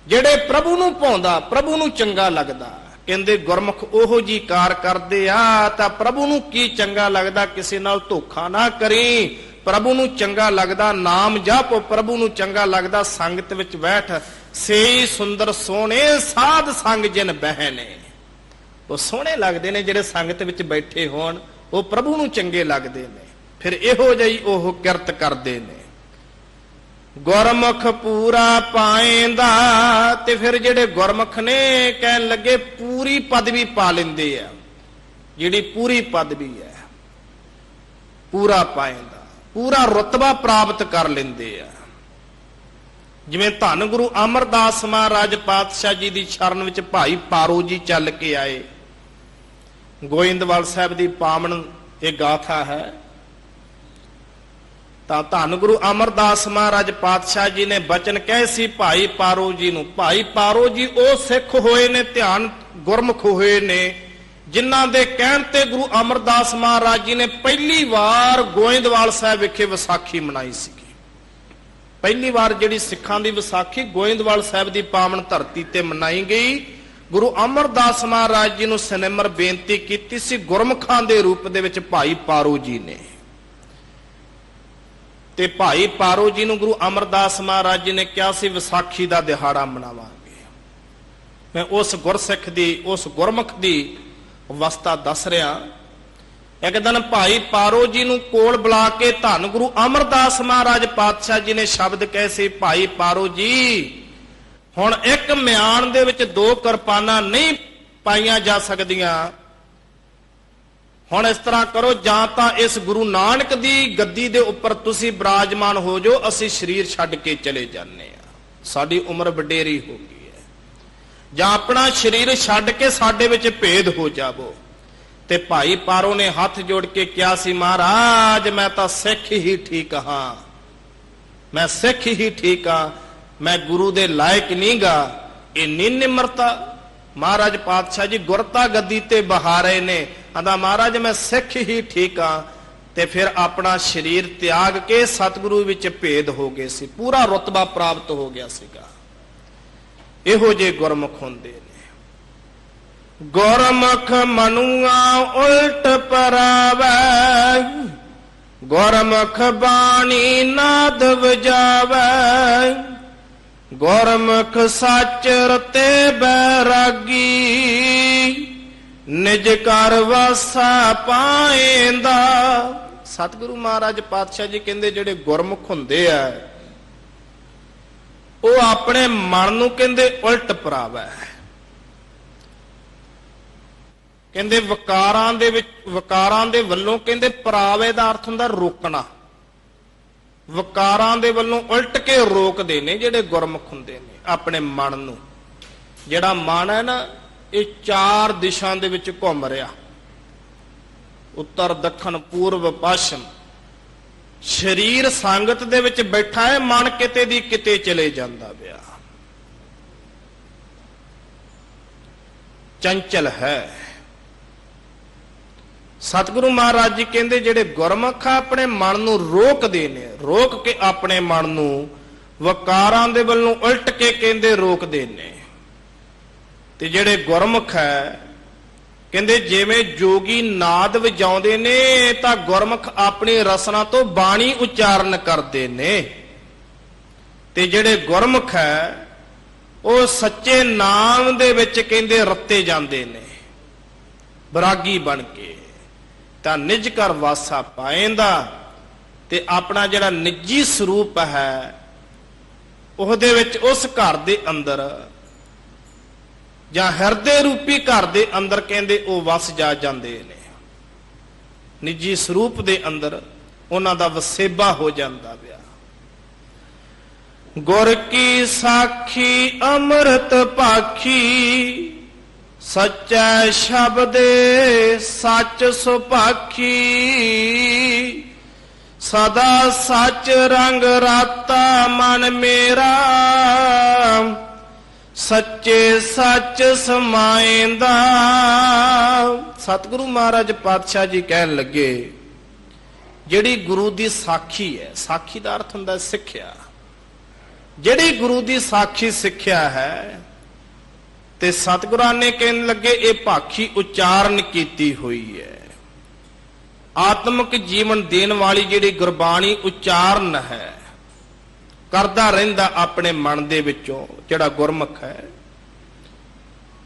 ਜਿਹੜੇ ਪ੍ਰਭੂ ਨੂੰ ਭਾਉਂਦਾ, ਪ੍ਰਭੂ ਨੂੰ ਚੰਗਾ ਲੱਗਦਾ, ਕਹਿੰਦੇ ਗੁਰਮੁਖ ਉਹੋ ਜੀ ਕਾਰ ਕਰਦੇ ਆ। ਤਾਂ ਪ੍ਰਭੂ ਨੂੰ ਕੀ ਚੰਗਾ ਲੱਗਦਾ? ਕਿਸੇ ਨਾਲ ਧੋਖਾ ਨਾ ਕਰੀ। ਪ੍ਰਭੂ ਨੂੰ ਚੰਗਾ ਲੱਗਦਾ ਨਾਮ ਜਪ, ਪ੍ਰਭੂ ਨੂੰ ਚੰਗਾ ਲੱਗਦਾ ਸੰਗਤ ਵਿੱਚ ਬੈਠ। ਸੇਈ ਸੁੰਦਰ ਸੋਹਣੇ ਸਾਧ ਸੰਗ ਜਿਨ ਬਹਿ ਨੇ। ਉਹ ਸੋਹਣੇ ਲੱਗਦੇ ਨੇ ਜਿਹੜੇ ਸੰਗਤ ਵਿੱਚ ਬੈਠੇ ਹੋਣ, ਉਹ ਪ੍ਰਭੂ ਨੂੰ ਚੰਗੇ ਲੱਗਦੇ ਨੇ। ਫਿਰ ਇਹੋ ਜਿਹੀ ਉਹ ਕਿਰਤ ਕਰਦੇ ਨੇ। ਗੁਰਮੁਖ ਪੂਰਾ ਪਾਏਂਦਾ। ਤੇ ਫਿਰ ਜਿਹੜੇ ਗੁਰਮੁਖ ਨੇ ਕਹਿਣ ਲੱਗੇ ਪੂਰੀ ਪਦਵੀ ਪਾ ਲੈਂਦੇ ਆ। ਜਿਹੜੀ ਪੂਰੀ ਪਦਵੀ ਹੈ, ਪੂਰਾ ਪਾਏਂਦਾ, ਪੂਰਾ ਰੁਤਬਾ ਪ੍ਰਾਪਤ ਕਰ ਲੈਂਦੇ ਆ। ਜਿਵੇਂ ਧੰਨ ਗੁਰੂ ਅਮਰਦਾਸ ਮਹਾਰਾਜ ਪਾਤਸ਼ਾਹ ਜੀ ਦੀ ਸ਼ਰਨ ਵਿੱਚ ਭਾਈ ਪਾਰੋ ਜੀ ਚੱਲ ਕੇ ਆਏ। ਗੋਇੰਦਵਾਲ ਸਾਹਿਬ ਦੀ ਪਾਵਨ ਇਹ ਗਾਥਾ ਹੈ। ਤਾਂ ਧੰਨ ਗੁਰੂ ਅਮਰਦਾਸ ਮਹਾਰਾਜ ਪਾਤਸ਼ਾਹ ਜੀ ਨੇ ਬਚਨ ਕਹੇ ਸੀ ਭਾਈ ਪਾਰੋ ਜੀ ਨੂੰ। ਭਾਈ ਪਾਰੋ ਜੀ ਉਹ ਸਿੱਖ ਹੋਏ ਨੇ, ਧਿਆਨ ਗੁਰਮੁਖ ਹੋਏ ਨੇ, ਜਿਨ੍ਹਾਂ ਦੇ ਕਹਿਣ ਤੇ ਗੁਰੂ ਅਮਰਦਾਸ ਮਹਾਰਾਜ ਜੀ ਨੇ ਪਹਿਲੀ ਵਾਰ ਗੋਇੰਦਵਾਲ ਸਾਹਿਬ ਵਿਖੇ ਵਿਸਾਖੀ ਮਨਾਈ ਸੀ। ਪਹਿਲੀ ਵਾਰ ਜਿਹੜੀ ਸਿੱਖਾਂ ਦੀ ਵਿਸਾਖੀ ਗੋਇੰਦਵਾਲ ਸਾਹਿਬ ਦੀ ਪਾਵਨ ਧਰਤੀ ਤੇ ਮਨਾਈ ਗਈ। ਗੁਰੂ ਅਮਰਦਾਸ ਮਹਾਰਾਜ ਜੀ ਨੂੰ ਸਨਿਮਰ ਬੇਨਤੀ ਕੀਤੀ ਸੀ ਗੁਰਮੁਖਾਂ ਦੇ ਰੂਪ ਦੇ ਵਿੱਚ ਭਾਈ ਪਾਰੋ ਜੀ ਨੇ। ਤੇ ਭਾਈ ਪਾਰੋ ਜੀ ਨੂੰ ਗੁਰੂ ਅਮਰਦਾਸ ਮਹਾਰਾਜ ਜੀ ਨੇ ਕਿਹਾ ਸੀ ਵਿਸਾਖੀ ਦਾ ਦਿਹਾੜਾ ਮਨਾਵਾਂਗੇ। ਮੈਂ ਉਸ ਗੁਰਸਿੱਖ ਦੀ, ਉਸ ਗੁਰਮੁਖ ਦੀ ਅਵਸਥਾ ਦੱਸ ਰਿਹਾ। ਇੱਕ ਦਿਨ ਭਾਈ ਪਾਰੋ ਜੀ ਨੂੰ ਕੋਲ ਬੁਲਾ ਕੇ ਧੰਨ ਗੁਰੂ ਅਮਰਦਾਸ ਮਹਾਰਾਜ ਪਾਤਸ਼ਾਹ ਜੀ ਨੇ ਸ਼ਬਦ ਕਹੇ ਸੀ, ਭਾਈ ਪਾਰੋ ਜੀ ਹੁਣ ਇੱਕ ਮਿਆਨ ਦੇ ਵਿੱਚ 2 ਕਿਰਪਾਨਾਂ ਨਹੀਂ ਪਾਈਆਂ ਜਾ ਸਕਦੀਆਂ। ਹੁਣ ਇਸ ਤਰ੍ਹਾਂ ਕਰੋ, ਜਾਂ ਤਾਂ ਇਸ ਗੁਰੂ ਨਾਨਕ ਦੀ ਗੱਦੀ ਦੇ ਉੱਪਰ ਤੁਸੀਂ ਬਿਰਾਜਮਾਨ ਹੋ ਜਾਓ, ਅਸੀਂ ਸਰੀਰ ਛੱਡ ਕੇ ਚਲੇ ਜਾਂਦੇ ਆ, ਸਾਡੀ ਉਮਰ ਵਡੇਰੀ ਹੋ ਗਈ ਹੈ, ਜਾਂ ਆਪਣਾ ਸਰੀਰ ਛੱਡ ਕੇ ਸਾਡੇ ਵਿੱਚ ਭੇਦ ਹੋ ਜਾਵੋ। ਤੇ ਭਾਈ ਪਾਰੋ ਨੇ ਹੱਥ ਜੋੜ ਕੇ ਕਿਹਾ ਸੀ, ਮਹਾਰਾਜ ਮੈਂ ਤਾਂ ਸਿੱਖ ਹੀ ਠੀਕ ਹਾਂ, ਮੈਂ ਸਿੱਖ ਹੀ ਠੀਕ ਆ, ਮੈਂ ਗੁਰੂ ਦੇ ਲਾਇਕ ਨਹੀਂ ਗਾ। ਇੰਨੀ ਨਿਮਰਤਾ। ਮਹਾਰਾਜ ਪਾਤਸ਼ਾਹ ਜੀ ਗੁਰਤਾ ਗੱਦੀ ਤੇ ਬਹਾਰੇ ਨੇ, ਆਂਦਾ ਮਹਾਰਾਜ ਮੈਂ ਸਿੱਖ ਹੀ ਠੀਕ ਆ। ਤੇ ਫਿਰ ਆਪਣਾ ਸਰੀਰ ਤਿਆਗ ਕੇ ਸਤਿਗੁਰੂ ਵਿੱਚ ਭੇਦ ਹੋ ਗਏ ਸੀ, ਪੂਰਾ ਰੁਤਬਾ ਪ੍ਰਾਪਤ ਹੋ ਗਿਆ ਸੀਗਾ। ਇਹੋ ਜਿਹੇ ਗੁਰਮੁਖ ਹੁੰਦੇ ਨੇ। ਗੁਰਮੁਖ ਮਨੁਆ ਉਲਟ ਪਰਾਵੈ, ਗੁਰਮੁਖ ਬਾਣੀ ਨਾਦ ਵਜਾਵੈ, ਗੁਰਮੁਖ ਸੱਚ ਰਤੇ ਬੈਰਾਗੀ, ਨਿਜ ਘਰ ਵਾਸਾ ਪਾਏਂਦਾ। ਸਤਿਗੁਰੂ ਮਹਾਰਾਜ ਪਾਤਸ਼ਾਹ ਜੀ ਕਹਿੰਦੇ ਜਿਹੜੇ ਗੁਰਮੁਖ ਹੁੰਦੇ ਆ ਉਹ ਆਪਣੇ ਮਨ ਨੂੰ ਕਹਿੰਦੇ ਉਲਟ ਪਰਾਵੈ। ਕਹਿੰਦੇ ਵਿਕਾਰਾਂ ਦੇ ਵੱਲੋਂ ਕਹਿੰਦੇ ਪਰਾਵੇ ਦਾ ਅਰਥ ਹੁੰਦਾ ਰੋਕਣਾ। ਵਿਕਾਰਾਂ ਦੇ ਵੱਲੋਂ ਉਲਟ ਕੇ ਰੋਕਦੇ ਨੇ ਜਿਹੜੇ ਗੁਰਮੁਖ ਹੁੰਦੇ ਨੇ ਆਪਣੇ ਮਨ ਨੂੰ। ਜਿਹੜਾ ਮਨ ਹੈ ਨਾ ਇਹ ਚਾਰ ਦਿਸ਼ਾ ਦੇ ਵਿੱਚ ਘੁੰਮ ਰਿਹਾ, ਉੱਤਰ ਦੱਖਣ ਪੂਰਬ ਪੱਛਮ। ਸਰੀਰ ਸੰਗਤ ਦੇ ਵਿੱਚ ਬੈਠਾ ਹੈ, ਮਨ ਕਿਤੇ ਦੀ ਕਿਤੇ ਚਲੇ ਜਾਂਦਾ ਪਿਆ, ਚੰਚਲ ਹੈ। ਸਤਿਗੁਰੂ ਮਹਾਰਾਜ ਜੀ ਕਹਿੰਦੇ ਜਿਹੜੇ ਗੁਰਮੁਖ ਆਪਣੇ ਮਨ ਨੂੰ ਰੋਕਦੇ ਨੇ, ਰੋਕ ਕੇ ਆਪਣੇ ਮਨ ਨੂੰ ਵਿਕਾਰਾਂ ਦੇ ਵੱਲੋਂ ਉਲਟ ਕੇ ਕਹਿੰਦੇ ਰੋਕਦੇ ਨੇ। ਤੇ ਜਿਹੜੇ ਗੁਰਮੁਖ ਹੈ ਕਹਿੰਦੇ ਜਿਵੇਂ ਜੋਗੀ ਨਾਦ ਵਜਾਉਂਦੇ ਨੇ ਤਾਂ ਗੁਰਮੁਖ ਆਪਣੀ ਰਸਨਾ ਤੋਂ ਬਾਣੀ ਉਚਾਰਨ ਕਰਦੇ ਨੇ। ਤੇ ਜਿਹੜੇ ਗੁਰਮੁਖ ਹੈ ਉਹ ਸੱਚੇ ਨਾਮ ਦੇ ਵਿੱਚ ਕਹਿੰਦੇ ਰੱਤੇ ਜਾਂਦੇ ਨੇ ਬਰਾਗੀ ਬਣ ਕੇ, ਤਾਂ ਨਿਜ ਘਰ ਵਾਸਾ ਪਾਏਂਦਾ। ਤੇ ਆਪਣਾ ਜਿਹੜਾ ਨਿੱਜੀ ਸਰੂਪ ਹੈ ਉਹਦੇ ਵਿੱਚ ਉਸ ਘਰ ਦੇ ਅੰਦਰ ਜਾਂ ਹਿਰਦੇ ਰੂਪੀ ਘਰ ਦੇ ਅੰਦਰ ਕਹਿੰਦੇ ਉਹ ਵਸ ਜਾ ਜਾਂਦੇ ਨੇ। ਨਿੱਜੀ ਸਰੂਪ ਦੇ ਅੰਦਰ ਉਹਨਾਂ ਦਾ ਵਸੇਬਾ ਹੋ ਜਾਂਦਾ ਪਿਆ। ਗੁਰ ਕੀ ਸਾਖੀ ਅੰਮ੍ਰਿਤ ਪਾਖੀ, ਸੱਚਾ ਸ਼ਬਦੇ ਸੱਚ ਸੁਭਾਖੀ, ਸਦਾ ਸੱਚ ਰੰਗ ਰਾਤਾ ਮਨ ਮੇਰਾ, ਸੱਚੇ ਸੱਚ ਸਮਾਏਂਦਾ। ਸਤਿਗੁਰੂ ਮਹਾਰਾਜ ਪਾਤਸ਼ਾਹ ਜੀ ਕਹਿਣ ਲੱਗੇ ਜਿਹੜੀ ਗੁਰੂ ਦੀ ਸਾਖੀ ਹੈ, ਸਾਖੀ ਦਾ ਅਰਥ ਹੁੰਦਾ ਸਿੱਖਿਆ, ਜਿਹੜੀ ਗੁਰੂ ਦੀ ਸਾਖੀ ਸਿੱਖਿਆ ਹੈ ਤੇ ਸਤਿਗੁਰਾਂ ਨੇ ਕਹਿਣ ਲੱਗੇ ਇਹ ਭਾਖੀ ਉਚਾਰਨ ਕੀਤੀ ਹੋਈ ਹੈ। ਆਤਮਿਕ ਜੀਵਨ ਦੇਣ ਵਾਲੀ ਜਿਹੜੀ ਗੁਰਬਾਣੀ ਉਚਾਰਨ ਹੈ ਕਰਦਾ ਰਹਿੰਦਾ ਆਪਣੇ ਮਨ ਦੇ ਵਿੱਚੋਂ ਜਿਹੜਾ ਗੁਰਮੁਖ ਹੈ।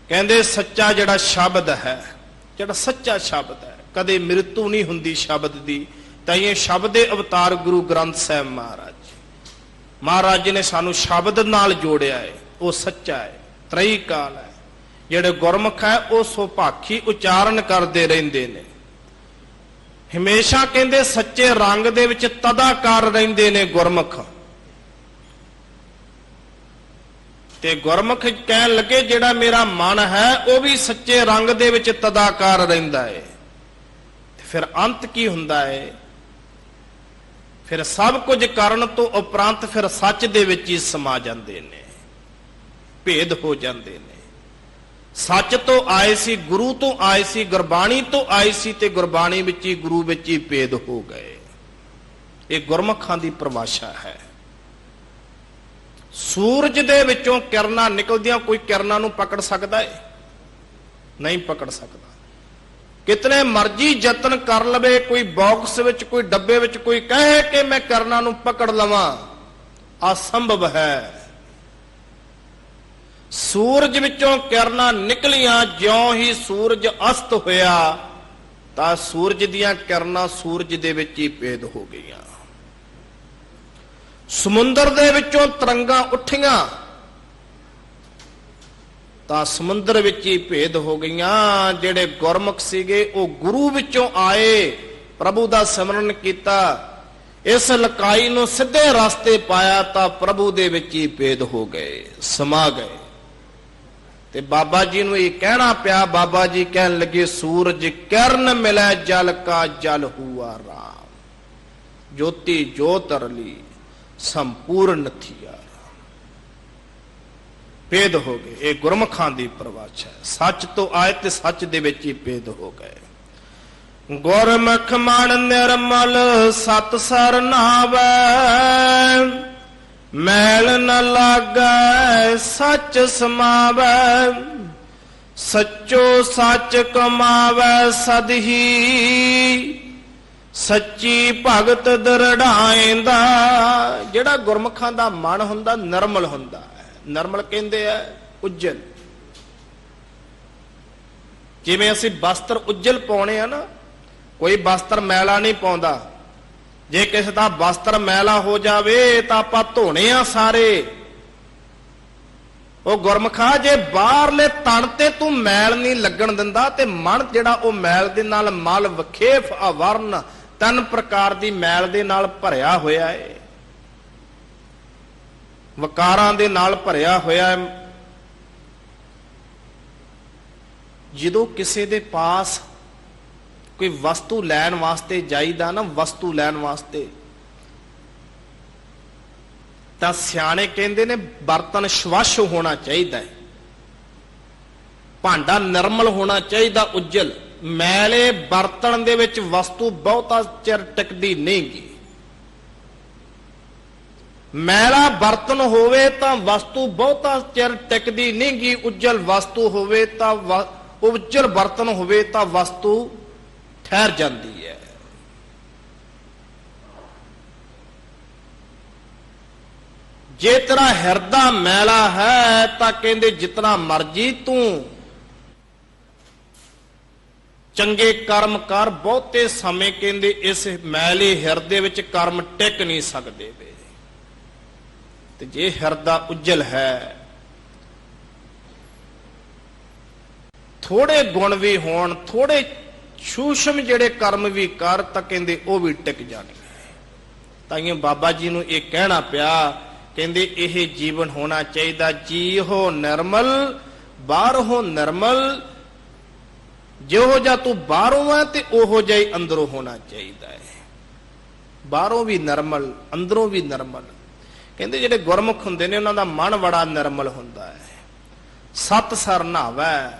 ਕਹਿੰਦੇ ਸੱਚਾ ਜਿਹੜਾ ਸ਼ਬਦ ਹੈ, ਜਿਹੜਾ ਸੱਚਾ ਸ਼ਬਦ ਹੈ, ਕਦੇ ਮ੍ਰਿਤੂ ਨਹੀਂ ਹੁੰਦੀ ਸ਼ਬਦ ਦੀ। ਤਾਂ ਇਹ ਸ਼ਬਦ ਦੇ ਅਵਤਾਰ ਗੁਰੂ ਗ੍ਰੰਥ ਸਾਹਿਬ ਮਹਾਰਾਜ ਜੀ ਨੇ ਸਾਨੂੰ ਸ਼ਬਦ ਨਾਲ ਜੋੜਿਆ ਹੈ, ਉਹ ਸੱਚਾ ਹੈ, ਤ੍ਰਈ ਕਾਲ ਹੈ। ਜਿਹੜੇ ਗੁਰਮੁਖ ਹੈ ਉਹ ਸੁਭਾਖੀ ਉਚਾਰਨ ਕਰਦੇ ਰਹਿੰਦੇ ਨੇ, ਹਮੇਸ਼ਾ ਕਹਿੰਦੇ ਸੱਚੇ ਰੰਗ ਦੇ ਵਿੱਚ ਤਦਾਕਾਰ ਰਹਿੰਦੇ ਨੇ ਗੁਰਮੁਖ। ਤੇ ਗੁਰਮੁਖ ਕਹਿਣ ਲੱਗੇ ਜਿਹੜਾ ਮੇਰਾ ਮਨ ਹੈ ਉਹ ਵੀ ਸੱਚੇ ਰੰਗ ਦੇ ਵਿੱਚ ਤਦਾਕਾਰ ਰਹਿੰਦਾ ਹੈ। ਤੇ ਫਿਰ ਅੰਤ ਕੀ ਹੁੰਦਾ ਹੈ? ਫਿਰ ਸਭ ਕੁਝ ਕਰਨ ਤੋਂ ਉਪਰੰਤ ਫਿਰ ਸੱਚ ਦੇ ਵਿੱਚ ਹੀ ਸਮਾ ਜਾਂਦੇ ਨੇ, ਭੇਦ ਹੋ ਜਾਂਦੇ ਨੇ। ਸੱਚ ਤੋਂ ਆਏ ਸੀ, ਗੁਰੂ ਤੋਂ ਆਏ ਸੀ, ਗੁਰਬਾਣੀ ਤੋਂ ਆਏ ਸੀ ਤੇ ਗੁਰਬਾਣੀ ਵਿੱਚ ਹੀ ਗੁਰੂ ਵਿੱਚ ਹੀ ਭੇਦ ਹੋ ਗਏ। ਇਹ ਗੁਰਮੁਖਾਂ ਦੀ ਪਰਿਭਾਸ਼ਾ ਹੈ। ਸੂਰਜ ਦੇ ਵਿੱਚੋਂ ਕਿਰਨਾਂ ਨਿਕਲਦੀਆਂ ਕੋਈ ਕਿਰਨਾਂ ਨੂੰ ਪਕੜ ਸਕਦਾ ਹੈ? ਨਹੀਂ ਪਕੜ ਸਕਦਾ। ਕਿਤਨੇ ਮਰਜੀ ਯਤਨ ਕਰ ਲਵੇ, ਕੋਈ ਬਾਕਸ ਵਿੱਚ ਕੋਈ ਡੱਬੇ ਵਿੱਚ ਕੋਈ ਕਹੇ ਕਿ ਮੈਂ ਕਿਰਨਾਂ ਨੂੰ ਪਕੜ ਲਵਾਂ, ਅਸੰਭਵ ਹੈ। ਸੂਰਜ ਵਿੱਚੋਂ ਕਿਰਨਾਂ ਨਿਕਲੀਆਂ, ਜਿਉਂ ਹੀ ਸੂਰਜ ਅਸਤ ਹੋਇਆ ਤਾਂ ਸੂਰਜ ਦੀਆਂ ਕਿਰਨਾਂ ਸੂਰਜ ਦੇ ਵਿੱਚ ਹੀ ਭੇਦ ਹੋ ਗਈਆਂ। ਸਮੁੰਦਰ ਦੇ ਵਿੱਚੋਂ ਤਰੰਗਾਂ ਉੱਠੀਆਂ ਤਾਂ ਸਮੁੰਦਰ ਵਿੱਚ ਹੀ ਭੇਦ ਹੋ ਗਈਆਂ। ਜਿਹੜੇ ਗੁਰਮੁਖ ਸੀਗੇ ਉਹ ਗੁਰੂ ਵਿੱਚੋਂ ਆਏ, ਪ੍ਰਭੂ ਦਾ ਸਿਮਰਨ ਕੀਤਾ, ਇਸ ਲਕਾਈ ਨੂੰ ਸਿੱਧੇ ਰਸਤੇ ਪਾਇਆ ਤਾਂ ਪ੍ਰਭੂ ਦੇ ਵਿੱਚ ਹੀ ਭੇਦ ਹੋ ਗਏ, ਸਮਾ ਗਏ। ਤੇ ਬਾਬਾ ਜੀ ਨੂੰ ਇਹ ਕਹਿਣਾ ਪਿਆ। ਬਾਬਾ ਜੀ ਕਹਿਣ ਲੱਗੇ ਸੂਰਜ ਕਿਰਨ ਮਿਲੈ ਜਲ ਕਾ ਜਲ ਹੁਆ ਰਾਮ, ਜੋਤੀ ਜੋਤ ਰਲੀ, ਸੰਪੂਰਨ ਥੀਆ। ਭੇਦ ਹੋ ਗਏ। ਇਹ ਗੁਰਮੁਖਾਂ ਦੀ ਪਰਿਭਾਸ਼ਾ ਹੈ। ਸੱਚ ਤੋਂ ਆਏ ਤੇ ਸੱਚ ਦੇ ਵਿੱਚ ਹੀ ਭੇਦ ਹੋ ਗਏ। ਗੁਰਮੁਖ ਮਨ ਨਿਰਮਲ ਸਤ ਸਰ ਨਾਵੈ, ਮੈਲ ਨ ਲਾਗੈ ਸੱਚ ਸਮਾਵੈ, ਸੱਚੋ ਸੱਚ ਕਮਾਵੈ ਸਦਹੀ, ਸੱਚੀ ਭਗਤ ਦਰੜਾਏਂਦਾ। ਜਿਹੜਾ ਗੁਰਮੁਖਾਂ ਦਾ ਮਨ ਹੁੰਦਾ ਨਿਰਮਲ ਹੁੰਦਾ ਹੈ। ਨਿਰਮਲ ਕਹਿੰਦੇ ਆ ਉਜਲ। ਜਿਵੇਂ ਅਸੀਂ ਵਸਤਰ ਉਜਲ ਪਾਉਣੇ ਆ ਨਾ, ਕੋਈ ਵਸਤਰ ਮੈਲਾ ਨਹੀਂ ਪਾਉਂਦਾ। ਜੇ ਕਿਸੇ ਦਾ ਵਸਤਰ ਮੈਲਾ ਹੋ ਜਾਵੇ ਤਾਂ ਆਪਾਂ ਧੋਣੇ ਆ ਸਾਰੇ। ਉਹ ਗੁਰਮੁਖਾ ਜੇ ਬਾਹਰਲੇ ਤਣ ਤੇ ਤੂੰ ਮੈਲ ਨਹੀਂ ਲੱਗਣ ਦਿੰਦਾ ਤੇ ਮਨ ਜਿਹੜਾ ਉਹ ਮੈਲ ਦੇ ਨਾਲ ਮਲ ਵਖੇਫ ਆਵਰਨ ਤਿੰਨ ਪ੍ਰਕਾਰ ਦੀ ਮੈਲ ਦੇ ਨਾਲ ਭਰਿਆ ਹੋਇਆ ਹੈ, ਵਕਾਰਾਂ ਦੇ ਨਾਲ ਭਰਿਆ ਹੋਇਆ ਹੈ। ਜਦੋਂ ਕਿਸੇ ਦੇ ਪਾਸ ਕੋਈ ਵਸਤੂ ਲੈਣ ਵਾਸਤੇ ਜਾਈਦਾ ਨਾ, ਵਸਤੂ ਲੈਣ ਵਾਸਤੇ, ਤਾਂ ਸਿਆਣੇ ਕਹਿੰਦੇ ਨੇ ਬਰਤਨ ਸਵੱਛ ਹੋਣਾ ਚਾਹੀਦਾ ਹੈ, ਭਾਂਡਾ ਨਿਰਮਲ ਹੋਣਾ ਚਾਹੀਦਾ, ਉਜਲ। ਮੈਲੇ ਬਰਤਨ ਦੇ ਵਿੱਚ ਵਸਤੂ ਬਹੁਤਾ ਚਿਰ ਟਿਕਦੀ ਨਹੀਂ ਗੀ। ਮੈਲਾ ਬਰਤਨ ਹੋਵੇ ਤਾਂ ਵਸਤੂ ਬਹੁਤਾ ਚਿਰ ਟਿਕਦੀ ਨਹੀਂ ਗੀ। ਉਜਲ ਵਸਤੂ ਹੋਵੇ ਤਾਂ ਉਜਲ ਬਰਤਨ ਹੋਵੇ ਤਾਂ ਵਸਤੂ ਠਹਿਰ ਜਾਂਦੀ ਹੈ। ਜੇ ਤੇਰਾ ਹਿਰਦਾ ਮੈਲਾ ਹੈ ਤਾਂ ਕਹਿੰਦੇ ਜਿਤਨਾ ਮਰਜੀ ਤੂੰ ਚੰਗੇ ਕਰਮ ਕਰ, ਬਹੁਤੇ ਸਮੇਂ ਕਹਿੰਦੇ ਇਸ ਮੈਲੇ ਹਿਰਦੇ ਵਿੱਚ ਕਰਮ ਟਿਕ ਨਹੀਂ ਸਕਦੇ ਵੇ। ਤੇ ਜੇ ਹਿਰਦਾ ਉਜਲ ਹੈ, ਥੋੜੇ ਗੁਣ ਵੀ ਹੋਣ, ਥੋੜੇ ਸੂਸ਼ਮ ਜਿਹੜੇ ਕਰਮ ਵੀ ਕਰ ਤਾਂ ਕਹਿੰਦੇ ਉਹ ਵੀ ਟਿਕ ਜਾਣਗੇ। ਤਾਈਓ ਬਾਬਾ ਜੀ ਨੂੰ ਇਹ ਕਹਿਣਾ ਪਿਆ, ਕਹਿੰਦੇ ਇਹ ਜੀਵਨ ਹੋਣਾ ਚਾਹੀਦਾ ਜੀਹੋ ਨਿਰਮਲ ਬਾਹਰੋਂ ਨਿਰਮਲ। ਜਿਹੋ ਜਿਹਾ ਤੂੰ ਬਾਹਰੋਂ ਹੈ ਤੇ ਉਹੋ ਜਿਹਾ ਹੀ ਅੰਦਰੋਂ ਹੋਣਾ ਚਾਹੀਦਾ ਹੈ। ਬਾਹਰੋਂ ਵੀ ਨਿਰਮਲ, ਅੰਦਰੋਂ ਵੀ ਨਿਰਮਲ। ਕਹਿੰਦੇ ਜਿਹੜੇ ਗੁਰਮੁਖ ਹੁੰਦੇ ਨੇ ਉਹਨਾਂ ਦਾ ਮਨ ਬੜਾ ਨਿਰਮਲ ਹੁੰਦਾ ਹੈ। ਸਤ ਸਰ ਨਾਵੈ,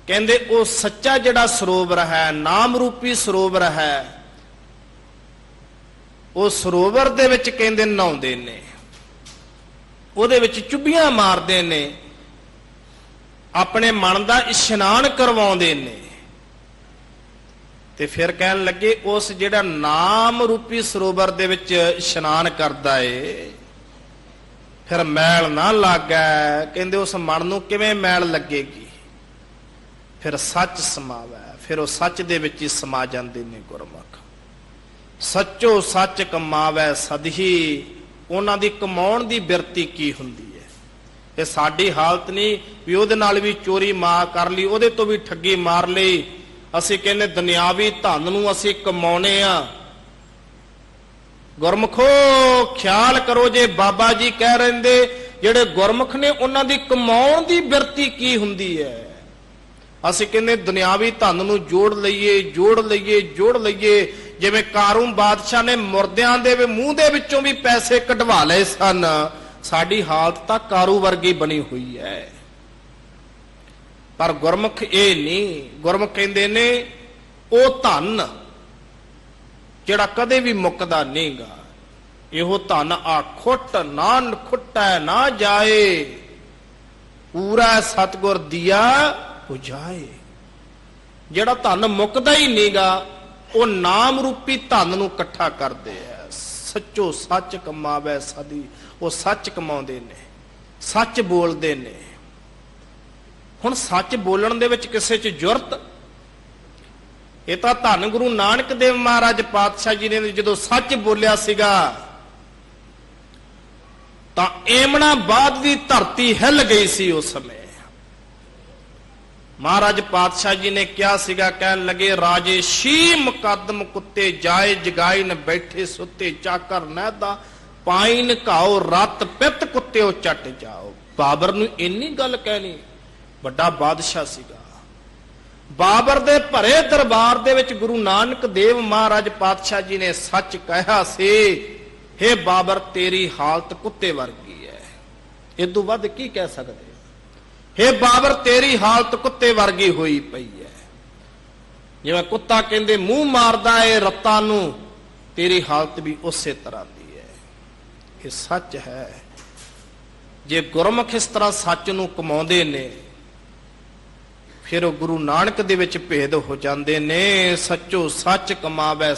ਕਹਿੰਦੇ ਉਹ ਸੱਚਾ ਜਿਹੜਾ ਸਰੋਵਰ ਹੈ, ਨਾਮ ਰੂਪੀ ਸਰੋਵਰ ਹੈ, ਉਹ ਸਰੋਵਰ ਦੇ ਵਿੱਚ ਕਹਿੰਦੇ ਨਹਾਉਂਦੇ ਨੇ, ਉਹਦੇ ਵਿੱਚ ਚੁੱਭੀਆਂ ਮਾਰਦੇ ਨੇ, ਆਪਣੇ ਮਨ ਦਾ ਇਸ਼ਨਾਨ ਕਰਵਾਉਂਦੇ ਨੇ। ਤੇ ਫਿਰ ਕਹਿਣ ਲੱਗੇ ਉਸ ਜਿਹੜਾ ਨਾਮ ਰੂਪੀ ਸਰੋਵਰ ਦੇ ਵਿੱਚ ਇਸ਼ਨਾਨ ਕਰਦਾ ਏ, ਫਿਰ ਮੈਲ ਨਾ ਲੱਗੈ। ਕਹਿੰਦੇ ਉਸ ਮਨ ਨੂੰ ਕਿਵੇਂ ਮੈਲ ਲੱਗੇਗੀ? ਫਿਰ ਸੱਚ ਸਮਾਵੈ, ਫਿਰ ਉਹ ਸੱਚ ਦੇ ਵਿੱਚ ਹੀ ਸਮਾ ਜਾਂਦੇ ਨੇ ਗੁਰਮੁਖ। ਸੱਚੋ ਸੱਚ ਕਮਾਵੈ ਸਦਹੀ। ਉਹਨਾਂ ਦੀ ਕਮਾਉਣ ਦੀ ਬਿਰਤੀ ਕੀ ਹੁੰਦੀ ਹੈ? ਇਹ ਸਾਡੀ ਹਾਲਤ ਨਹੀਂ ਵੀ ਉਹਦੇ ਨਾਲ ਵੀ ਚੋਰੀ ਮਾਰ ਕਰ ਲਈ, ਉਹਦੇ ਤੋਂ ਵੀ ਠੱਗੀ ਮਾਰ ਲਈ। ਅਸੀਂ ਕਹਿੰਦੇ ਦੁਨਿਆਵੀ ਧਨ ਨੂੰ ਅਸੀਂ ਕਮਾਉਨੇ ਆ। ਗੁਰਮੁਖੋ ਖਿਆਲ ਕਰੋ, ਜੇ ਬਾਬਾ ਜੀ ਕਹਿ ਰਹਿੰਦੇ ਜਿਹੜੇ ਗੁਰਮੁਖ ਨੇ ਉਹਨਾਂ ਦੀ ਕਮਾਉਣ ਦੀ ਬਿਰਤੀ ਕੀ ਹੁੰਦੀ ਹੈ। ਅਸੀਂ ਕਹਿੰਦੇ ਦੁਨਿਆਵੀ ਧਨ ਨੂੰ ਜੋੜ ਲਈਏ, ਜੋੜ ਲਈਏ, ਜੋੜ ਲਈਏ। ਜਿਵੇਂ ਕਾਰੂਨ ਬਾਦਸ਼ਾਹ ਨੇ ਮੁਰਦਿਆਂ ਦੇ ਮੂੰਹ ਦੇ ਵਿੱਚੋਂ ਵੀ ਪੈਸੇ ਕਢਵਾ ਲਏ ਸਨ। ਸਾਡੀ ਹਾਲਤ ਤਾਂ ਕਾਰੂ ਵਰਗੀ ਬਣੀ ਹੋਈ ਹੈ। ਪਰ ਗੁਰਮੁਖ ਇਹ ਨਹੀਂ। ਗੁਰਮੁਖ ਕਹਿੰਦੇ ਨੇ ਉਹ ਧਨ ਜਿਹੜਾ ਕਦੇ ਵੀ ਮੁੱਕਦਾ ਨਹੀਂਗਾ। ਇਹੋ ਧਨ ਆ ਖੁੱਟ ਨਾ ਖੁੱਟੈ ਨਾ ਜਾਏ, ਪੂਰਾ ਸਤਿਗੁਰ ਦੀਆ 부ਝਾਏ। ਜਿਹੜਾ ਧਨ ਮੁੱਕਦਾ ਹੀ ਨਹੀਂਗਾ, ਉਹ ਨਾਮ ਰੂਪੀ ਧਨ ਨੂੰ ਇਕੱਠਾ ਕਰਦੇ ਆ। ਸੱਚੋ ਸੱਚ ਕਮਾਵੈ ਸਦੀ। ਉਹ ਸੱਚ ਕਮਾਉਂਦੇ ਨੇ, ਸੱਚ ਬੋਲਦੇ ਨੇ। ਹੁਣ ਸੱਚ ਬੋਲਣ ਦੇ ਵਿੱਚ ਕਿਸੇ 'ਚ ਜੁਰਤ, ਇਹ ਤਾਂ ਧੰਨ ਗੁਰੂ ਨਾਨਕ ਦੇਵ ਮਹਾਰਾਜ ਪਾਤਸ਼ਾਹ ਜੀ ਨੇ ਜਦੋਂ ਸੱਚ ਬੋਲਿਆ ਸੀਗਾ ਤਾਂ ਏਮਨਾਬਾਦ ਦੀ ਧਰਤੀ ਹਿੱਲ ਗਈ ਸੀ। ਉਸ ਸਮੇਂ ਮਹਾਰਾਜ ਪਾਤਸ਼ਾਹ ਜੀ ਨੇ ਕਿਹਾ ਸੀਗਾ, ਕਹਿਣ ਲੱਗੇ ਰਾਜੇ ਸ਼ੀ ਮੁਕੱਦਮ ਕੁੱਤੇ ਜਾਏ ਜਗਾਈ ਨ ਬੈਠੇ ਸੁੱਤੇ ਚਾਕਰ ਨਹਿਦਾ ਪਾਈਨ ਘਾਓ ਰਤ ਪਿੱਤ ਕੁੱਤਿਓ ਚੱਟ ਜਾਓ। ਬਾਬਰ ਨੂੰ ਇੰਨੀ ਗੱਲ ਕਹਿਣੀ, ਵੱਡਾ ਬਾਦਸ਼ਾਹ ਸੀਗਾ। ਬਾਬਰ ਦੇ ਭਰੇ ਦਰਬਾਰ ਦੇ ਵਿੱਚ ਗੁਰੂ ਨਾਨਕ ਦੇਵ ਮਹਾਰਾਜ ਪਾਤਸ਼ਾਹ ਜੀ ਨੇ ਸੱਚ ਕਹਿਆ ਸੀ। ਹੇ ਬਾਬਰ ਤੇਰੀ ਹਾਲਤ ਕੁੱਤੇ ਵਰਗੀ ਹੈ। ਇਹ ਤੋਂ ਵੱਧ ਕੀ ਕਹਿ ਸਕਦੇ? ਹੇ ਬਾਬਰ ਤੇਰੀ ਹਾਲਤ ਕੁੱਤੇ ਵਰਗੀ ਹੋਈ ਪਈ ਹੈ। ਜਿਵੇਂ ਕੁੱਤਾ ਕਹਿੰਦੇ ਮੂੰਹ ਮਾਰਦਾ ਏ ਰੱਤਾਂ ਨੂੰ, ਤੇਰੀ ਹਾਲਤ ਵੀ ਉਸੇ ਤਰ੍ਹਾਂ ਦੀ ਹੈ। ਇਹ ਸੱਚ ਹੈ। ਜੇ ਗੁਰਮੁਖ ਇਸ ਤਰ੍ਹਾਂ ਸੱਚ ਨੂੰ ਕਮਾਉਂਦੇ ਨੇ, ਫਿਰ ਉਹ ਗੁਰੂ ਨਾਨਕ ਦੇ ਵਿੱਚ ਭੇਦ ਹੋ ਜਾਂਦੇ ਨੇ। ਸੱਚੋ ਸੱਚ ਕਮਾਵੇ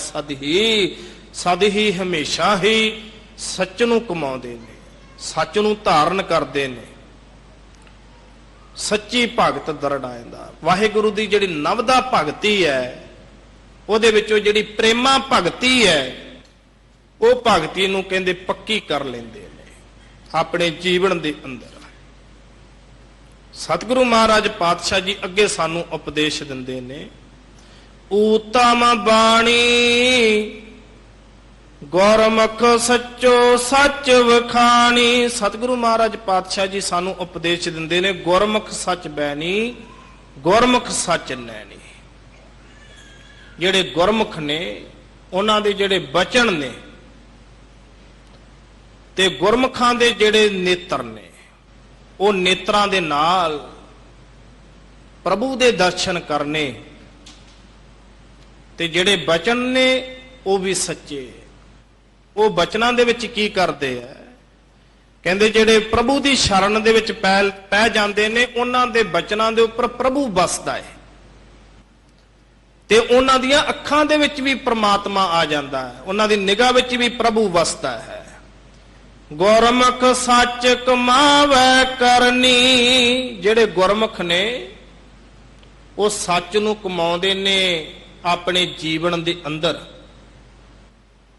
ਸਦ ਹੀ ਹਮੇਸ਼ਾ ਹੀ ਸੱਚ ਨੂੰ ਕਮਾਉਂਦੇ ਨੇ, ਸੱਚ ਨੂੰ ਧਾਰਨ ਕਰਦੇ ਨੇ। ਸੱਚੀ ਭਗਤ ਦਰੜਾਇਂਦਾ। ਵਾਹਿਗੁਰੂ ਦੀ ਜਿਹੜੀ ਨਵਦਾ ਭਗਤੀ ਹੈ, ਉਹਦੇ ਵਿੱਚੋਂ ਜਿਹੜੀ ਪ੍ਰੇਮਾ ਭਗਤੀ ਹੈ, ਉਹ ਭਗਤੀ ਨੂੰ ਕਹਿੰਦੇ ਪੱਕੀ ਕਰ ਲੈਂਦੇ ਨੇ ਆਪਣੇ ਜੀਵਨ ਦੇ ਅੰਦਰ। ਸਤਿਗੁਰੂ ਮਹਾਰਾਜ ਪਾਤਸ਼ਾਹ ਜੀ ਅੱਗੇ ਸਾਨੂੰ ਉਪਦੇਸ਼ ਦਿੰਦੇ ਨੇ, ਊਤਮ ਬਾਣੀ ਗੁਰਮੁਖ ਸੱਚੋ ਸੱਚ ਵਖਾਣੀ। ਸਤਿਗੁਰੂ ਮਹਾਰਾਜ ਪਾਤਸ਼ਾਹ ਜੀ ਸਾਨੂੰ ਉਪਦੇਸ਼ ਦਿੰਦੇ ਨੇ, ਗੁਰਮੁਖ ਸੱਚ ਬੈਣੀ, ਗੁਰਮੁਖ ਸੱਚ ਨੈਣੀ। ਜਿਹੜੇ ਗੁਰਮੁਖ ਨੇ ਉਹਨਾਂ ਦੇ ਜਿਹੜੇ ਬਚਨ ਨੇ ਤੇ ਗੁਰਮੁਖਾਂ ਦੇ ਜਿਹੜੇ ਨੇਤਰ ਨੇ, ਉਹ ਨੇਤਰਾਂ ਦੇ ਨਾਲ ਪ੍ਰਭੂ ਦੇ ਦਰਸ਼ਨ ਕਰਨੇ, ਤੇ ਜਿਹੜੇ ਬਚਨ ਨੇ ਉਹ ਵੀ ਸੱਚੇ। ਉਹ ਬਚਨਾਂ ਦੇ ਵਿੱਚ ਕੀ ਕਰਦੇ ਆ? ਕਹਿੰਦੇ ਜਿਹੜੇ ਪ੍ਰਭੂ ਦੀ ਸ਼ਰਨ ਦੇ ਵਿੱਚ ਪੈ ਜਾਂਦੇ ਨੇ, ਉਹਨਾਂ ਦੇ ਬਚਨਾਂ ਦੇ ਉੱਪਰ ਪ੍ਰਭੂ ਵਸਦਾ ਹੈ, ਤੇ ਉਹਨਾਂ ਦੀਆਂ ਅੱਖਾਂ ਦੇ ਵਿੱਚ ਵੀ ਪ੍ਰਮਾਤਮਾ ਆ ਜਾਂਦਾ ਹੈ, ਉਹਨਾਂ ਦੀ ਨਿਗਾਹ ਵਿੱਚ ਵੀ ਪ੍ਰਭੂ ਵਸਦਾ ਹੈ। ਗੁਰਮੁਖ ਸੱਚ ਕਮਾਵੇ ਕਰਨੀ। ਜਿਹੜੇ ਗੁਰਮੁਖ ਨੇ ਉਹ ਸੱਚ ਨੂੰ ਕਮਾਉਂਦੇ ਨੇ ਆਪਣੇ ਜੀਵਨ ਦੇ ਅੰਦਰ,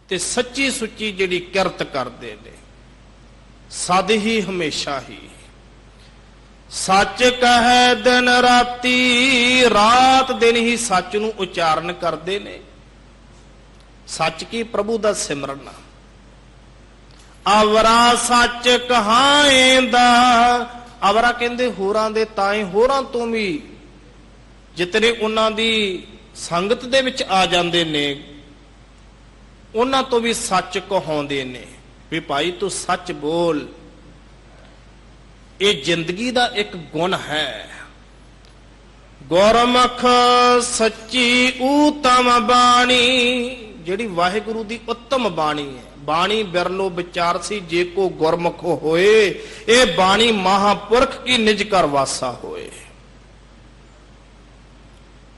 ਤੇ ਸੱਚੀ ਸੁੱਚੀ ਜਿਹੜੀ ਕਿਰਤ ਕਰਦੇ ਨੇ, ਸਦ ਹੀ ਹਮੇਸ਼ਾ ਹੀ। ਸੱਚ ਕਹੈ ਦਿਨ ਰਾਤੀ, ਰਾਤ ਦਿਨ ਹੀ ਸੱਚ ਨੂੰ ਉਚਾਰਨ ਕਰਦੇ ਨੇ। ਸੱਚ ਕੀ? ਪ੍ਰਭੂ ਦਾ ਸਿਮਰਨ। ਅਵਰਾ ਸੱਚ ਕਹਾਏਂਦਾ। ਅਵਰਾ ਕਹਿੰਦੇ ਹੋਰਾਂ ਦੇ ਤਾਏ, ਹੋਰਾਂ ਤੋਂ ਵੀ ਜਿਤਨੇ ਉਹਨਾਂ ਦੀ ਸੰਗਤ ਦੇ ਵਿੱਚ ਆ ਜਾਂਦੇ ਨੇ, ਉਹਨਾਂ ਤੋਂ ਵੀ ਸੱਚ ਕਹਾਉਂਦੇ ਨੇ ਵੀ ਭਾਈ ਤੂੰ ਸੱਚ ਬੋਲ। ਇਹ ਜ਼ਿੰਦਗੀ ਦਾ ਇੱਕ ਗੁਣ ਹੈ। ਗੁਰਮੁਖ ਸੱਚੀ ਊਤਮ ਬਾਣੀ। ਜਿਹੜੀ ਵਾਹਿਗੁਰੂ ਦੀ ਉੱਤਮ ਬਾਣੀ ਹੈ, ਬਾਣੀ ਬਿਰਲੋ ਵਿਚਾਰਸੀ ਜੇ ਕੋ ਗੁਰਮੁਖ ਹੋਏ। ਇਹ ਬਾਣੀ ਮਹਾਪੁਰਖ ਕੀ ਨਿਜ ਘਰ ਵਾਸਾ ਹੋਏ।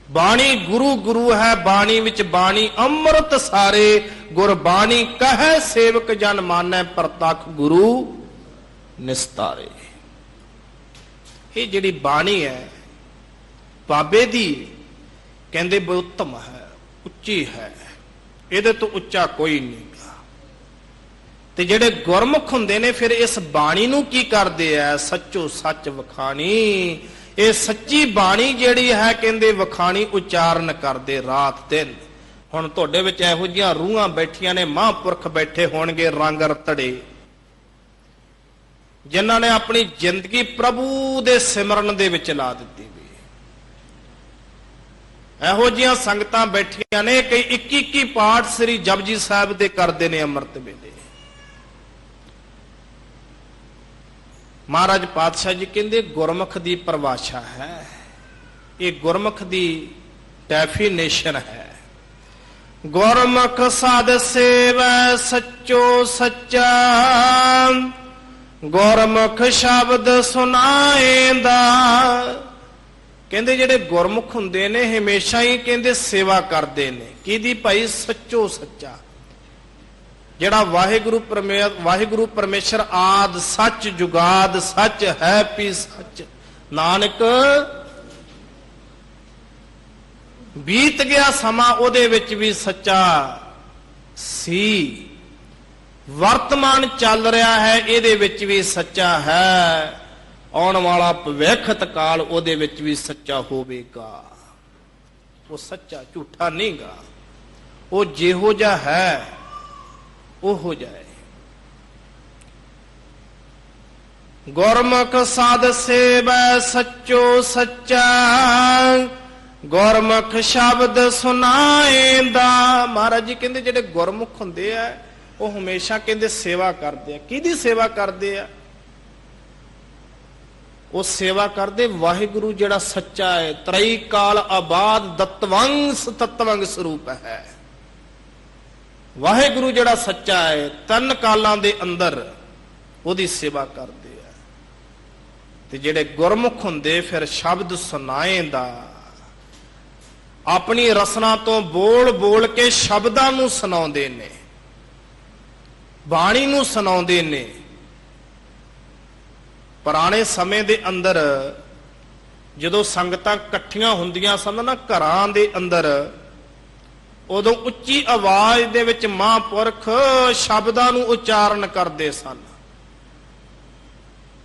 ਬਾਣੀ ਗੁਰੂ ਗੁਰੂ ਹੈ, ਬਾਣੀ ਵਿੱਚ ਬਾਣੀ ਅੰਮ੍ਰਿਤ ਸਾਰੇ। ਗੁਰਬਾਣੀ ਕਹੈ ਸੇਵਕ ਜਨ ਮਾਨੈ, ਪ੍ਰਤੱਖ ਗੁਰੂ ਨਿਸਤਾਰੇ। ਇਹ ਜਿਹੜੀ ਬਾਣੀ ਹੈ ਬਾਬੇ ਦੀ, ਕਹਿੰਦੇ ਬਹੁਤਮ ਹੈ, ਉੱਚੀ ਹੈ, ਇਹਦੇ ਤੋਂ ਉੱਚਾ ਕੋਈ ਨਹੀਂ। ਤੇ ਜਿਹੜੇ ਗੁਰਮੁਖ ਹੁੰਦੇ ਨੇ ਫਿਰ ਇਸ ਬਾਣੀ ਨੂੰ ਕੀ ਕਰਦੇ ਆ? ਸੱਚੋ ਸੱਚ ਵਖਾਣੀ। ਇਹ ਸੱਚੀ ਬਾਣੀ ਜਿਹੜੀ ਹੈ ਕਹਿੰਦੇ ਵਖਾਣੀ ਉਚਾਰਨ ਕਰਦੇ ਰਾਤ ਦਿਨ। ਹੁਣ ਤੁਹਾਡੇ ਵਿੱਚ ਇਹੋ ਜਿਹੀਆਂ ਰੂਹਾਂ ਬੈਠੀਆਂ ਨੇ, ਮਹਾਂਪੁਰਖ ਬੈਠੇ ਹੋਣਗੇ ਰੰਗ ਰਤੜੇ, ਜਿਨ੍ਹਾਂ ਨੇ ਆਪਣੀ ਜ਼ਿੰਦਗੀ ਪ੍ਰਭੂ ਦੇ ਸਿਮਰਨ ਦੇ ਵਿੱਚ ਲਾ ਦਿੱਤੀ ਵੀ। ਇਹੋ ਜਿਹੀਆਂ ਸੰਗਤਾਂ ਬੈਠੀਆਂ ਨੇ, ਕਈ 21 ਪਾਠ ਸ੍ਰੀ ਜਪਜੀ ਸਾਹਿਬ ਦੇ ਕਰਦੇ ਨੇ ਅੰਮ੍ਰਿਤ ਵੇਲੇ। ਮਹਾਰਾਜ ਪਾਤਸ਼ਾਹ ਜੀ ਕਹਿੰਦੇ ਗੁਰਮੁਖ ਦੀ ਪਰਿਭਾਸ਼ਾ ਹੈ, ਇਹ ਗੁਰਮੁਖ ਦੀ ਡੈਫੀਨੇਸ਼ਨ ਹੈ। ਗੁਰਮੁਖ ਸਾਧ ਸੇਵੈ ਸੱਚੋ ਸੱਚਾ, ਗੁਰਮੁਖ ਸ਼ਬਦ ਸੁਣਾਏਂਦਾ। ਕਹਿੰਦੇ ਜਿਹੜੇ ਗੁਰਮੁਖ ਹੁੰਦੇ ਨੇ ਹਮੇਸ਼ਾ ਹੀ ਕਹਿੰਦੇ ਸੇਵਾ ਕਰਦੇ ਨੇ। ਕਿਹਦੀ ਭਾਈ? ਸੱਚੋ ਸੱਚਾ। ਜਿਹੜਾ ਵਾਹਿਗੁਰੂ ਪਰਮੇਸ਼ਰ ਆਦ ਸੱਚ, ਜੁਗਾਦ ਸੱਚ, ਹੈ ਪੀ ਸੱਚ। ਨਾਨਕ ਬੀਤ ਗਿਆ ਸਮਾਂ, ਉਹਦੇ ਵਿੱਚ ਵੀ ਸੱਚਾ ਸੀ। ਵਰਤਮਾਨ ਚੱਲ ਰਿਹਾ ਹੈ, ਇਹਦੇ ਵਿੱਚ ਵੀ ਸੱਚਾ ਹੈ। ਆਉਣ ਵਾਲਾ ਭਵਿੱਖਤ ਕਾਲ ਉਹਦੇ ਵਿੱਚ ਵੀ ਸੱਚਾ ਹੋਵੇਗਾ। ਉਹ ਸੱਚਾ ਝੂਠਾ ਨਹੀਂਗਾ। ਉਹ ਜਿਹੋ ਜਿਹਾ ਹੈ ਉਹ ਹੋ ਜਾਏ। ਗੁਰਮੁਖ ਸਾਧ ਸੇਵੈ ਸੱਚੋ ਸੱਚਾ, ਗੁਰਮੁਖ ਸ਼ਬਦ ਸੁਣਾਏਂਦਾ। ਮਹਾਰਾਜ ਜੀ ਕਹਿੰਦੇ ਜਿਹੜੇ ਗੁਰਮੁਖ ਹੁੰਦੇ ਆ ਉਹ ਹਮੇਸ਼ਾ ਕਹਿੰਦੇ ਸੇਵਾ ਕਰਦੇ ਆ। ਕਿਹਦੀ ਸੇਵਾ ਕਰਦੇ ਆ? ਉਹ ਸੇਵਾ ਕਰਦੇ ਵਾਹਿਗੁਰੂ ਜਿਹੜਾ ਸੱਚਾ ਹੈ, ਤ੍ਰਈ ਕਾਲ ਆਬਾਦ ਦਤਵੰਸ ਤਤਵੰਗ ਸਰੂਪ ਹੈ। ਵਾਹਿਗੁਰੂ ਜਿਹੜਾ ਸੱਚਾ ਹੈ, ਤਿੰਨ ਕਾਲਾਂ ਦੇ ਅੰਦਰ ਉਹਦੀ ਸੇਵਾ ਕਰਦੇ ਆ। ਤੇ ਜਿਹੜੇ ਗੁਰਮੁਖ ਹੁੰਦੇ ਫਿਰ ਸ਼ਬਦ ਸੁਣਾਏ ਦਾ, ਆਪਣੀ ਰਸਨਾ ਤੋਂ ਬੋਲ ਬੋਲ ਕੇ ਸ਼ਬਦਾਂ ਨੂੰ ਸੁਣਾਉਂਦੇ ਨੇ, ਬਾਣੀ ਨੂੰ ਸੁਣਾਉਂਦੇ ਨੇ। ਪੁਰਾਣੇ ਸਮੇਂ ਦੇ ਅੰਦਰ ਜਦੋਂ ਸੰਗਤਾਂ ਇਕੱਠੀਆਂ ਹੁੰਦੀਆਂ ਸਨ ਨਾ ਘਰਾਂ ਦੇ ਅੰਦਰ, ਉਦੋਂ ਉੱਚੀ ਆਵਾਜ਼ ਦੇ ਵਿੱਚ ਮਹਾਂਪੁਰਖ ਸ਼ਬਦਾਂ ਨੂੰ ਉਚਾਰਨ ਕਰਦੇ ਸਨ।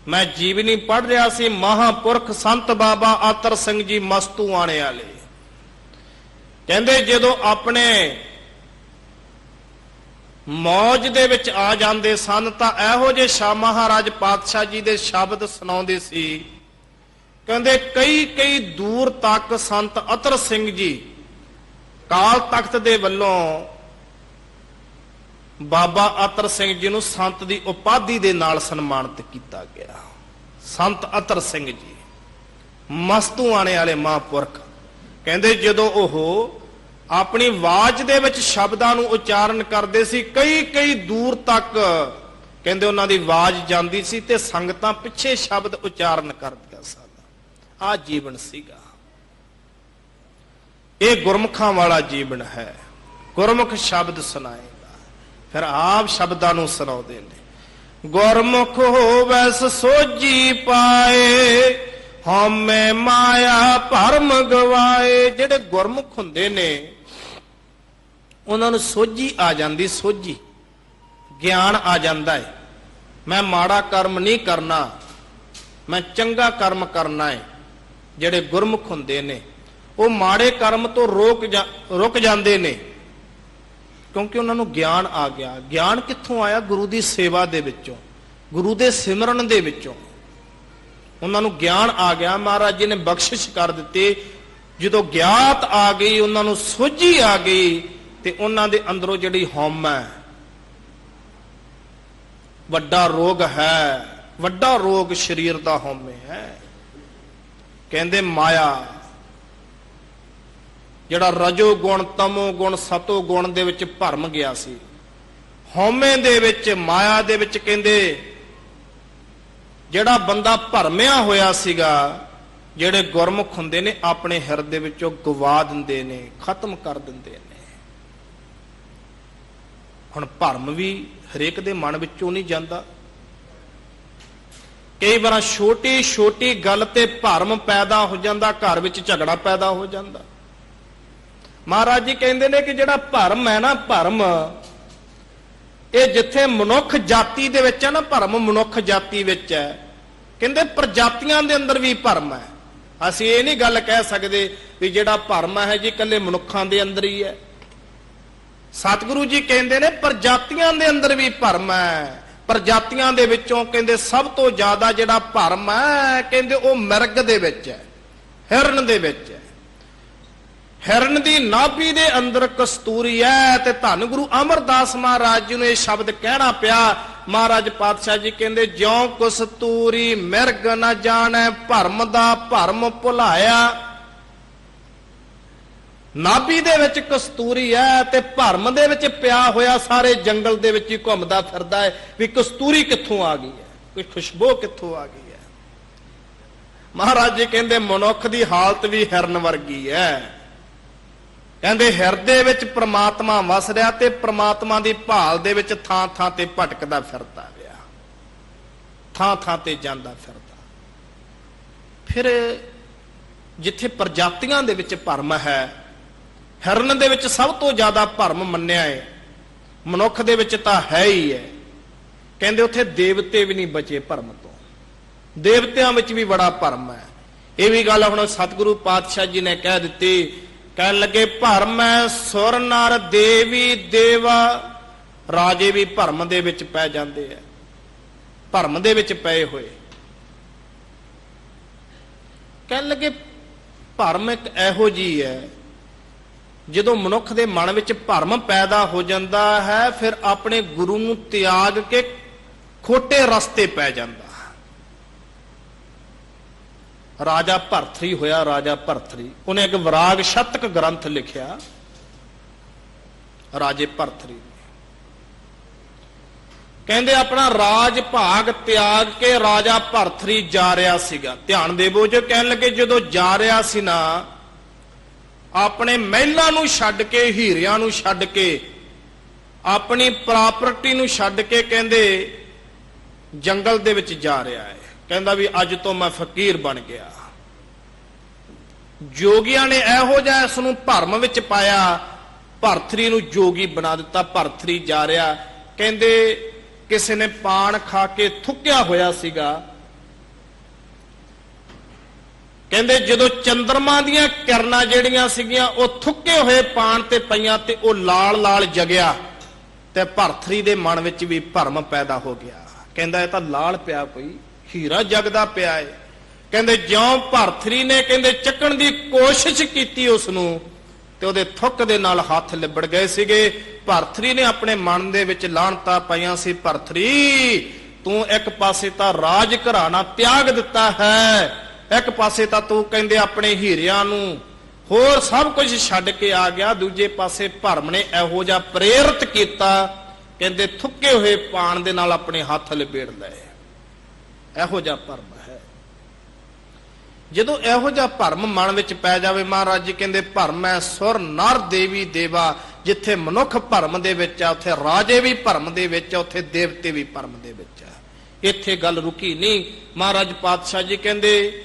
ਮੈਂ ਜੀਵਨੀ ਪੜ੍ਹ ਰਿਹਾ ਸੀ, ਮਹਾਂਪੁਰਖ ਸੰਤ ਬਾਬਾ ਆਤਰ ਸਿੰਘ ਜੀ ਮਸਤੂਆਣੇ ਵਾਲੇ ਕਹਿੰਦੇ ਜਦੋਂ ਆਪਣੇ ਮੌਜ ਦੇ ਵਿੱਚ ਆ ਜਾਂਦੇ ਸਨ ਤਾਂ ਇਹੋ ਜਿਹੇ ਸ਼ਾਹ ਮਹਾਰਾਜ ਪਾਤਸ਼ਾਹ ਜੀ ਦੇ ਸ਼ਬਦ ਸੁਣਾਉਂਦੇ ਸੀ। ਕਹਿੰਦੇ ਕਈ ਕਈ ਦੂਰ ਤੱਕ ਸੰਤ ਅਤਰ ਸਿੰਘ ਜੀ ਕਾਲ ਤਖਤ ਦੇ ਵੱਲੋਂ ਬਾਬਾ ਅਤਰ ਸਿੰਘ ਜੀ ਨੂੰ ਸੰਤ ਦੀ ਉਪਾਧੀ ਦੇ ਨਾਲ ਸਨਮਾਨਿਤ ਕੀਤਾ ਗਿਆ। ਸੰਤ ਅਤਰ ਸਿੰਘ ਜੀ ਮਸਤੂਆਣੇ ਵਾਲੇ ਮਹਾਂਪੁਰਖ ਕਹਿੰਦੇ ਜਦੋਂ ਉਹ ਆਪਣੀ ਆਵਾਜ਼ ਦੇ ਵਿੱਚ ਸ਼ਬਦਾਂ ਨੂੰ ਉਚਾਰਨ ਕਰਦੇ ਸੀ, ਕਈ ਕਈ ਦੂਰ ਤੱਕ ਕਹਿੰਦੇ ਉਹਨਾਂ ਦੀ ਆਵਾਜ਼ ਜਾਂਦੀ ਸੀ ਤੇ ਸੰਗਤਾਂ ਪਿੱਛੇ ਸ਼ਬਦ ਉਚਾਰਨ ਕਰਦੀਆਂ ਸਨ। ਆਹ ਜੀਵਨ ਸੀਗਾ। ਇਹ ਗੁਰਮੁਖਾਂ ਵਾਲਾ ਜੀਵਨ ਹੈ। ਗੁਰਮੁਖ ਸ਼ਬਦ ਸੁਣਾਏਗਾ, ਫਿਰ ਆਪ ਸ਼ਬਦਾਂ ਨੂੰ ਸੁਣਾਉਂਦੇ ਨੇ। ਗੁਰਮੁਖ ਹੋਵੈ ਸੋਝੀ ਪਾਏ, ਹਉਮੈ ਮਾਇਆ ਭਰਮ ਗਵਾਏ। ਜਿਹੜੇ ਗੁਰਮੁਖ ਹੁੰਦੇ ਨੇ ਉਹਨਾਂ ਨੂੰ ਸੋਝੀ ਆ ਜਾਂਦੀ, ਸੋਝੀ ਗਿਆਨ ਆ ਜਾਂਦਾ ਹੈ। ਮੈਂ ਮਾੜਾ ਕਰਮ ਨਹੀਂ ਕਰਨਾ, ਮੈਂ ਚੰਗਾ ਕਰਮ ਕਰਨਾ ਹੈ। ਜਿਹੜੇ ਗੁਰਮੁਖ ਹੁੰਦੇ ਨੇ ਉਹ ਮਾੜੇ ਕਰਮ ਤੋਂ ਰੁਕ ਜਾਂਦੇ ਨੇ, ਕਿਉਂਕਿ ਉਹਨਾਂ ਨੂੰ ਗਿਆਨ ਆ ਗਿਆ। ਗਿਆਨ ਕਿੱਥੋਂ ਆਇਆ? ਗੁਰੂ ਦੀ ਸੇਵਾ ਦੇ ਵਿੱਚੋਂ, ਗੁਰੂ ਦੇ ਸਿਮਰਨ ਦੇ ਵਿੱਚੋਂ ਉਹਨਾਂ ਨੂੰ ਗਿਆਨ ਆ ਗਿਆ। ਮਹਾਰਾਜ ਜੀ ਨੇ ਬਖਸ਼ਿਸ਼ ਕਰ ਦਿੱਤੀ। ਜਦੋਂ ਗਿਆਤ ਆ ਗਈ, ਉਹਨਾਂ ਨੂੰ ਸੋਝੀ ਆ ਗਈ ਤੇ ਉਹਨਾਂ ਦੇ ਅੰਦਰੋਂ ਜਿਹੜੀ ਹਉਮੈ, ਵੱਡਾ ਰੋਗ ਹੈ, ਵੱਡਾ ਰੋਗ ਸਰੀਰ ਦਾ ਹਉਮੈ ਹੈ। ਕਹਿੰਦੇ ਮਾਇਆ, ਜਿਹੜਾ ਰਜੋ ਗੁਣ, ਤਮੋ ਗੁਣ, ਸਤੋ ਗੁਣ ਦੇ ਵਿੱਚ ਭਰਮ ਗਿਆ ਸੀ, ਹਉਮੈ ਦੇ ਵਿੱਚ, ਮਾਇਆ ਦੇ ਵਿੱਚ ਕਹਿੰਦੇ ਜਿਹੜਾ ਬੰਦਾ ਭਰਮਿਆ ਹੋਇਆ ਸੀਗਾ, ਜਿਹੜੇ ਗੁਰਮੁਖ ਹੁੰਦੇ ਨੇ ਆਪਣੇ ਹਿਰਦੇ ਵਿੱਚੋਂ ਗਵਾ ਦਿੰਦੇ ਨੇ, ਖਤਮ ਕਰ ਦਿੰਦੇ ਨੇ। ਹੁਣ ਭਰਮ ਵੀ ਹਰੇਕ ਦੇ ਮਨ ਵਿੱਚੋਂ ਨਹੀਂ ਜਾਂਦਾ। ਕਈ ਵਾਰ ਛੋਟੀ ਛੋਟੀ ਗੱਲ ਤੇ ਭਰਮ ਪੈਦਾ ਹੋ ਜਾਂਦਾ, ਘਰ ਵਿੱਚ ਝਗੜਾ ਪੈਦਾ ਹੋ ਜਾਂਦਾ। ਮਹਾਰਾਜ ਜੀ ਕਹਿੰਦੇ ਨੇ ਕਿ ਜਿਹੜਾ ਭਰਮ ਹੈ ਨਾ, ਭਰਮ ਇਹ ਜਿੱਥੇ ਮਨੁੱਖ ਜਾਤੀ ਦੇ ਵਿੱਚ ਹੈ ਨਾ, ਭਰਮ ਮਨੁੱਖ ਜਾਤੀ ਵਿੱਚ ਹੈ, ਕਹਿੰਦੇ ਪ੍ਰਜਾਤੀਆਂ ਦੇ ਅੰਦਰ ਵੀ ਭਰਮ ਹੈ। ਅਸੀਂ ਇਹ ਨਹੀਂ ਗੱਲ ਕਹਿ ਸਕਦੇ ਵੀ ਜਿਹੜਾ ਭਰਮ ਹੈ ਜੀ ਇਕੱਲੇ ਮਨੁੱਖਾਂ ਦੇ ਅੰਦਰ ਹੀ ਹੈ। ਸਤਿਗੁਰੂ ਜੀ ਕਹਿੰਦੇ ਨੇ ਪ੍ਰਜਾਤੀਆਂ ਦੇ ਅੰਦਰ ਵੀ ਭਰਮ ਹੈ। ਪ੍ਰਜਾਤੀਆਂ ਦੇ ਵਿੱਚੋਂ ਕਹਿੰਦੇ ਸਭ ਤੋਂ ਜ਼ਿਆਦਾ ਜਿਹੜਾ ਭਰਮ ਹੈ, ਕਹਿੰਦੇ ਉਹ ਮਿਰਗ ਦੇ ਵਿੱਚ ਹੈ, ਹਿਰਨ ਦੇ ਵਿੱਚ ਹੈ। ਹਿਰਨ ਦੀ ਨਾਭੀ ਦੇ ਅੰਦਰ ਕਸਤੂਰੀ ਹੈ। ਤੇ ਧੰਨ ਗੁਰੂ ਅਮਰਦਾਸ ਮਹਾਰਾਜ ਜੀ ਨੂੰ ਇਹ ਸ਼ਬਦ ਕਹਿਣਾ ਪਿਆ। ਮਹਾਰਾਜ ਪਾਤਸ਼ਾਹ ਜੀ ਕਹਿੰਦੇ ਜਿਉਂ ਕਸਤੂਰੀ ਮਿਰਗ ਨਾ ਜਾਣੈ, ਭਰਮ ਦਾ ਭਰਮ ਭੁਲਾਇਆ। ਨਾਭੀ ਦੇ ਵਿੱਚ ਕਸਤੂਰੀ ਹੈ ਤੇ ਭਰਮ ਦੇ ਵਿੱਚ ਪਿਆ ਹੋਇਆ ਸਾਰੇ ਜੰਗਲ ਦੇ ਵਿੱਚ ਹੀ ਘੁੰਮਦਾ ਫਿਰਦਾ ਹੈ ਵੀ ਕਸਤੂਰੀ ਕਿੱਥੋਂ ਆ ਗਈ ਹੈ, ਕੋਈ ਖੁਸ਼ਬੂ ਕਿੱਥੋਂ ਆ ਗਈ ਹੈ। ਮਹਾਰਾਜ ਜੀ ਕਹਿੰਦੇ ਮਨੁੱਖ ਦੀ ਹਾਲਤ ਵੀ ਹਿਰਨ ਵਰਗੀ ਹੈ। ਕਹਿੰਦੇ ਹਿਰਦੇ ਵਿੱਚ ਪ੍ਰਮਾਤਮਾ ਵਸ ਰਿਹਾ ਤੇ ਪ੍ਰਮਾਤਮਾ ਦੀ ਭਾਲ ਦੇ ਵਿੱਚ ਥਾਂ ਥਾਂ ਤੇ ਭਟਕਦਾ ਫਿਰਦਾ ਰਿਹਾ, ਥਾਂ ਥਾਂ ਤੇ ਜਾਂਦਾ ਫਿਰਦਾ। ਫਿਰ ਜਿੱਥੇ ਪ੍ਰਜਾਤੀਆਂ ਦੇ ਵਿੱਚ ਭਰਮ ਹੈ, ਹਿਰਨ ਦੇ ਵਿੱਚ ਸਭ ਤੋਂ ਜ਼ਿਆਦਾ ਭਰਮ ਮੰਨਿਆ ਹੈ, ਮਨੁੱਖ ਦੇ ਵਿੱਚ ਤਾਂ ਹੈ ਹੀ ਹੈ। ਕਹਿੰਦੇ ਉੱਥੇ ਦੇਵਤੇ ਵੀ ਨਹੀਂ ਬਚੇ ਭਰਮ ਤੋਂ, ਦੇਵਤਿਆਂ ਵਿੱਚ ਵੀ ਬੜਾ ਭਰਮ ਹੈ। ਇਹ ਵੀ ਗੱਲ ਹੁਣ ਸਤਿਗੁਰੂ ਪਾਤਸ਼ਾਹ ਜੀ ਨੇ ਕਹਿ ਦਿੱਤੀ। ਕਹਿਣ ਲੱਗੇ ਭਰਮ ਹੈ ਸੁਰ ਨਰ ਦੇਵੀ ਦੇਵਾ। ਰਾਜੇ ਵੀ ਭਰਮ ਦੇ ਵਿੱਚ ਪੈ ਜਾਂਦੇ ਆ, ਭਰਮ ਦੇ ਵਿੱਚ ਪਏ ਹੋਏ। ਕਹਿਣ ਲੱਗੇ ਭਰਮ ਇੱਕ ਇਹੋ ਜਿਹੀ ਹੈ ਜਦੋਂ ਮਨੁੱਖ ਦੇ ਮਨ ਵਿੱਚ ਭਰਮ ਪੈਦਾ ਹੋ ਜਾਂਦਾ ਹੈ, ਫਿਰ ਆਪਣੇ ਗੁਰੂ ਨੂੰ ਤਿਆਗ ਕੇ ਖੋਟੇ ਰਸਤੇ ਪੈ ਜਾਂਦਾ। ਰਾਜਾ ਭਰਥਰੀ ਹੋਇਆ, ਰਾਜਾ ਭਰਥਰੀ, ਉਹਨੇ ਇੱਕ ਵਿਰਾਗ ਸ਼ਤਕ ਗ੍ਰੰਥ ਲਿਖਿਆ। ਰਾਜੇ ਭਰਥਰੀ ਕਹਿੰਦੇ ਆਪਣਾ ਰਾਜ ਭਾਗ ਤਿਆਗ ਕੇ ਰਾਜਾ ਭਰਥਰੀ ਜਾ ਰਿਹਾ ਸੀਗਾ। ਧਿਆਨ ਦੇਵੋ ਜੋ ਕਹਿਣ ਲੱਗੇ, ਜਦੋਂ ਜਾ ਰਿਹਾ ਸੀ ਨਾ, ਆਪਣੇ ਮਹਿਲਾਂ ਨੂੰ ਛੱਡ ਕੇ, ਹੀਰਿਆਂ ਨੂੰ ਛੱਡ ਕੇ, ਆਪਣੀ ਪ੍ਰਾਪਰਟੀ ਨੂੰ ਛੱਡ ਕੇ, ਕਹਿੰਦੇ ਜੰਗਲ ਦੇ ਵਿੱਚ ਜਾ ਰਿਹਾ ਹੈ। ਕਹਿੰਦਾ ਵੀ ਅੱਜ ਤੋਂ ਮੈਂ ਫਕੀਰ ਬਣ ਗਿਆ। ਜੋਗੀਆਂ ਨੇ ਇਹੋ ਜਿਹਾ ਇਸ ਨੂੰ ਭਰਮ ਵਿੱਚ ਪਾਇਆ, ਭਰਥਰੀ ਨੂੰ ਜੋਗੀ ਬਣਾ ਦਿੱਤਾ। ਭਰਥਰੀ ਜਾ ਰਿਹਾ, ਕਹਿੰਦੇ ਕਿਸੇ ਨੇ ਪਾਨ ਖਾ ਕੇ ਥੁੱਕਿਆ ਹੋਇਆ ਸੀਗਾ। ਕਹਿੰਦੇ ਜਦੋਂ ਚੰਦਰਮਾ ਦੀਆਂ ਕਿਰਨਾਂ ਜਿਹੜੀਆਂ ਸੀਗੀਆਂ ਉਹ ਥੁੱਕੇ ਹੋਏ ਪਾਨ ਤੇ ਪਈਆਂ ਤੇ ਉਹ ਲਾਲ ਲਾਲ ਜਗਿਆ, ਤੇ ਭਰਥਰੀ ਦੇ ਮਨ ਵਿੱਚ ਵੀ ਭਰਮ ਪੈਦਾ ਹੋ ਗਿਆ। ਕਹਿੰਦਾ ਇਹ ਤਾਂ ਲਾਲ ਪਿਆ, ਕੋਈ ਹੀਰਾ ਜਗਦਾ ਪਿਆ ਏ। ਕਹਿੰਦੇ ਜਿਉਂ ਭਰਥਰੀ ਨੇ ਕਹਿੰਦੇ ਚੱਕਣ ਦੀ ਕੋਸ਼ਿਸ਼ ਕੀਤੀ ਉਸ ਨੂੰ, ਤੇ ਉਹਦੇ ਥੁੱਕ ਦੇ ਨਾਲ ਹੱਥ ਲਿਬੜ ਗਏ ਸੀਗੇ। ਭਰਥਰੀ ਨੇ ਆਪਣੇ ਮਨ ਦੇ ਵਿੱਚ ਲਾਹਣਤਾਂ ਪਾਈਆਂ ਸੀ, ਭਰਥਰੀ ਤੂੰ ਇੱਕ ਪਾਸੇ ਤਾਂ ਰਾਜ ਘਰਾਣਾ ਤਿਆਗ ਦਿੱਤਾ ਹੈ, ਇੱਕ ਪਾਸੇ ਤਾਂ ਤੂੰ ਕਹਿੰਦੇ ਆਪਣੇ ਹੀਰਿਆਂ ਨੂੰ ਹੋਰ ਸਭ ਕੁਝ ਛੱਡ ਕੇ ਆ ਗਿਆ, ਦੂਜੇ ਪਾਸੇ ਭਰਮ ਨੇ ਇਹੋ ਜਿਹਾ ਪ੍ਰੇਰਿਤ ਕੀਤਾ, ਕਹਿੰਦੇ ਥੁੱਕੇ ਹੋਏ ਪਾਣ ਦੇ ਨਾਲ ਆਪਣੇ ਹੱਥ ਲਪੇੜ ਲਏ। ਇਹੋ ਜਿਹਾ ਭਰਮ ਹੈ। ਜਦੋਂ ਇਹੋ ਜਿਹਾ ਭਰਮ ਮਨ ਵਿੱਚ ਪੈ ਜਾਵੇ, ਮਹਾਰਾਜ ਜੀ ਕਹਿੰਦੇ ਭਰਮ ਹੈ ਸੁਰ ਨਰ ਦੇਵੀ ਦੇਵਾ। ਜਿੱਥੇ ਮਨੁੱਖ ਭਰਮ ਦੇ ਵਿੱਚ ਆ, ਉੱਥੇ ਰਾਜੇ ਵੀ ਭਰਮ ਦੇ ਵਿੱਚ ਆ, ਉੱਥੇ ਦੇਵਤੇ ਵੀ ਭਰਮ ਦੇ ਵਿੱਚ ਆ। ਇੱਥੇ ਗੱਲ ਰੁਕੀ ਨਹੀਂ। ਮਹਾਰਾਜ ਪਾਤਸ਼ਾਹ ਜੀ ਕਹਿੰਦੇ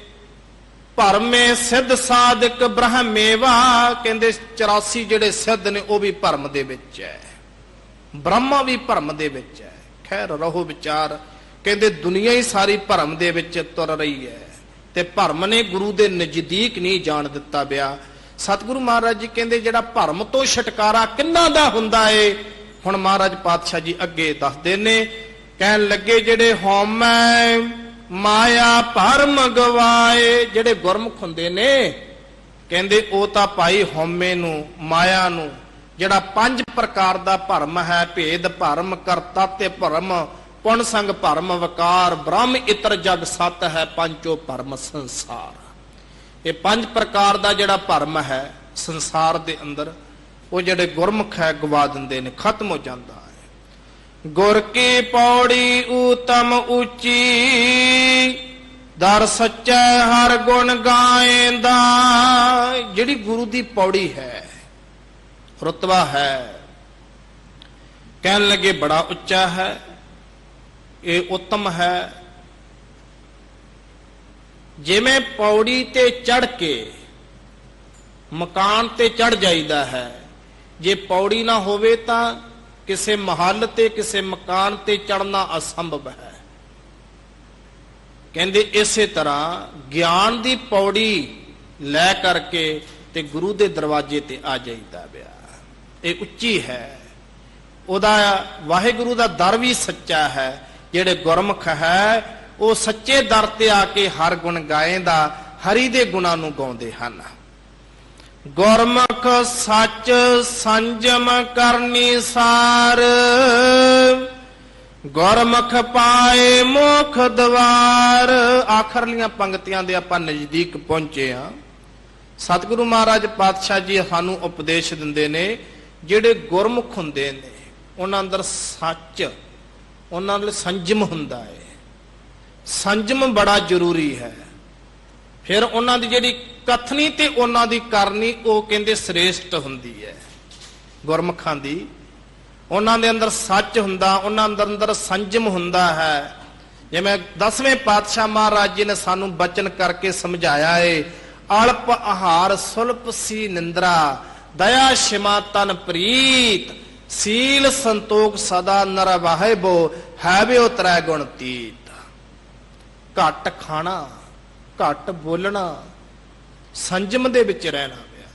ਭਰਮੇ ਸਿੱਧ ਸਾਧਕ ਬ੍ਰਹਮੇਵਾ। ਕਹਿੰਦੇ 84 ਜਿਹੜੇ ਸਿੱਧ ਨੇ ਉਹ ਵੀ ਭਰਮ ਦੇ ਵਿੱਚ ਹੈ, ਬ੍ਰਹਮਾ ਵੀ ਭਰਮ ਦੇ ਵਿੱਚ ਹੈ। ਖੈਰ ਰਹੋ ਵਿਚਾਰ। ਕਹਿੰਦੇ ਦੁਨੀਆ ਹੀ ਸਾਰੀ ਭਰਮ ਦੇ ਵਿੱਚ ਤੁਰ ਰਹੀ ਹੈ, ਤੇ ਭਰਮ ਨੇ ਗੁਰੂ ਦੇ ਨਜ਼ਦੀਕ ਨਹੀਂ ਜਾਣ ਦਿੱਤਾ ਬਿਆ। ਸਤਿਗੁਰੂ ਮਹਾਰਾਜ ਜੀ ਕਹਿੰਦੇ ਜਿਹੜਾ ਭਰਮ ਤੋਂ ਛੁਟਕਾਰਾ ਕਿੰਨਾ ਦਾ ਹੁੰਦਾ ਏ, ਹੁਣ ਮਹਾਰਾਜ ਪਾਤਸ਼ਾਹ ਜੀ ਅੱਗੇ ਦੱਸਦੇ ਨੇ। ਕਹਿਣ ਲੱਗੇ ਜਿਹੜੇ ਹਉਮੈ ਮਾਇਆ ਭਰਮ ਗਵਾਏ। ਜਿਹੜੇ ਗੁਰਮੁਖ ਹੁੰਦੇ ਨੇ, ਕਹਿੰਦੇ ਉਹ ਤਾਂ ਭਾਈ ਹਉਮੈ ਨੂੰ, ਮਾਇਆ ਨੂੰ, ਜਿਹੜਾ 5 ਪ੍ਰਕਾਰ ਦਾ ਭਰਮ ਹੈ, ਭੇਦ ਭਰਮ, ਕਰਤਾ ਤੇ ਭਰਮ, ਪੁਣ ਸੰਗ ਭਰਮ, ਵਕਾਰ ਬ੍ਰਹਮ, ਇਤਰ ਜਗ ਸਤ ਹੈ, ਪੰਚੋ ਭਰਮ ਸੰਸਾਰ। ਇਹ 5 ਪ੍ਰਕਾਰ ਦਾ ਜਿਹੜਾ ਭਰਮ ਹੈ ਸੰਸਾਰ ਦੇ ਅੰਦਰ, ਉਹ ਜਿਹੜੇ ਗੁਰਮੁਖ ਹੈ ਗਵਾ ਦਿੰਦੇ ਨੇ, ਖਤਮ ਹੋ ਜਾਂਦਾ ਹੈ। ਗੁਰ ਕੀ ਪੌੜੀ ਊਤਮ ਉੱਚੀ, ਦਰ ਸੱਚੈ ਹਰ ਗੁਣ ਗਾਏਂਦਾ। ਜਿਹੜੀ ਗੁਰੂ ਦੀ ਪੌੜੀ ਹੈ, ਰੁਤਬਾ ਹੈ, ਕਹਿਣ ਲੱਗੇ ਬੜਾ ਉੱਚਾ ਹੈ, ਇਹ ਉੱਤਮ ਹੈ। ਜਿਵੇਂ ਪੌੜੀ ਤੇ ਚੜ ਕੇ ਮਕਾਨ ਤੇ ਚੜ ਜਾਈਦਾ ਹੈ, ਜੇ ਪੌੜੀ ਨਾ ਹੋਵੇ ਤਾਂ ਕਿਸੇ ਮਹੱਲ ਤੇ ਕਿਸੇ ਮਕਾਨ ਤੇ ਚੜਨਾ ਅਸੰਭਵ ਹੈ। ਕਹਿੰਦੇ ਇਸੇ ਤਰ੍ਹਾਂ ਗਿਆਨ ਦੀ ਪੌੜੀ ਲੈ ਕਰਕੇ ਤੇ ਗੁਰੂ ਦੇ ਦਰਵਾਜ਼ੇ ਤੇ ਆ ਜਾਈਦਾ ਬਿਆ। ਇਹ ਉੱਚੀ ਹੈ। ਉਹਦਾ ਵਾਹਿਗੁਰੂ ਦਾ ਦਰ ਵੀ ਸੱਚਾ ਹੈ। ਜਿਹੜੇ ਗੁਰਮੁਖ ਹੈ ਉਹ ਸੱਚੇ ਦਰ ਤੇ ਆ ਕੇ ਹਰ ਗੁਣ ਗਾਏਂਦਾ, ਹਰੀ ਦੇ ਗੁਣਾਂ ਨੂੰ ਗਾਉਂਦੇ ਹਨ। ਗੁਰਮੁਖ ਸੱਚ ਸੰਜਮ ਕਰਨੀ ਸਾਰ, ਗੁਰਮੁਖ ਪਾਏ ਮੁਖ ਦਵਾਰ। ਆਖਰਲੀਆਂ ਪੰਕਤੀਆਂ ਦੇ ਆਪਾਂ ਨਜ਼ਦੀਕ ਪਹੁੰਚੇ ਹਾਂ। ਸਤਿਗੁਰੂ ਮਹਾਰਾਜ ਪਾਤਸ਼ਾਹ ਜੀ ਸਾਨੂੰ ਉਪਦੇਸ਼ ਦਿੰਦੇ ਨੇ, ਜਿਹੜੇ ਗੁਰਮੁਖ ਹੁੰਦੇ ਨੇ ਉਹਨਾਂ ਅੰਦਰ ਸੱਚ, ਉਹਨਾਂ ਨਾਲ ਸੰਜਮ ਹੁੰਦਾ ਹੈ। ਸੰਜਮ ਬੜਾ ਜ਼ਰੂਰੀ ਹੈ। ਫਿਰ ਉਹਨਾਂ ਦੀ ਜਿਹੜੀ ਕਥਨੀ ਤੇ ਉਹਨਾਂ ਦੀ ਕਰਨੀ, ਉਹ ਕਹਿੰਦੇ ਸ੍ਰੇਸ਼ਟ ਹੁੰਦੀ ਹੈ ਗੁਰਮੁਖਾਂ ਦੀ। ਉਹਨਾਂ ਦੇ ਅੰਦਰ ਸੱਚ ਹੁੰਦਾ, ਉਹਨਾਂ ਅੰਦਰ ਸੰਜਮ ਹੁੰਦਾ ਹੈ। ਜਿਵੇਂ 10ਵੇਂ ਪਾਤਸ਼ਾਹ ਮਹਾਰਾਜ ਜੀ ਨੇ ਸਾਨੂੰ ਬਚਨ ਕਰਕੇ ਸਮਝਾਇਆ ਏ, ਅਲਪ ਆਹਾਰ ਸੁਲਪ ਸੀ ਨਿੰਦਰਾ, ਦਇਆ ਸ਼ਿਮਾ ਤਨ ਪ੍ਰੀਤ, ਸੀਲ ਸੰਤੋਖ ਸਦਾ ਨਰ ਵਾਹਿਬੋ, ਹੈ ਬਿਓ ਤ੍ਰੈ ਗੁਣ ਤੀਤ। ਘੱਟ ਖਾਣਾ, ਘੱਟ ਬੋਲਣਾ, ਸੰਜਮ ਦੇ ਵਿੱਚ ਰਹਿਣਾ ਪਿਆ।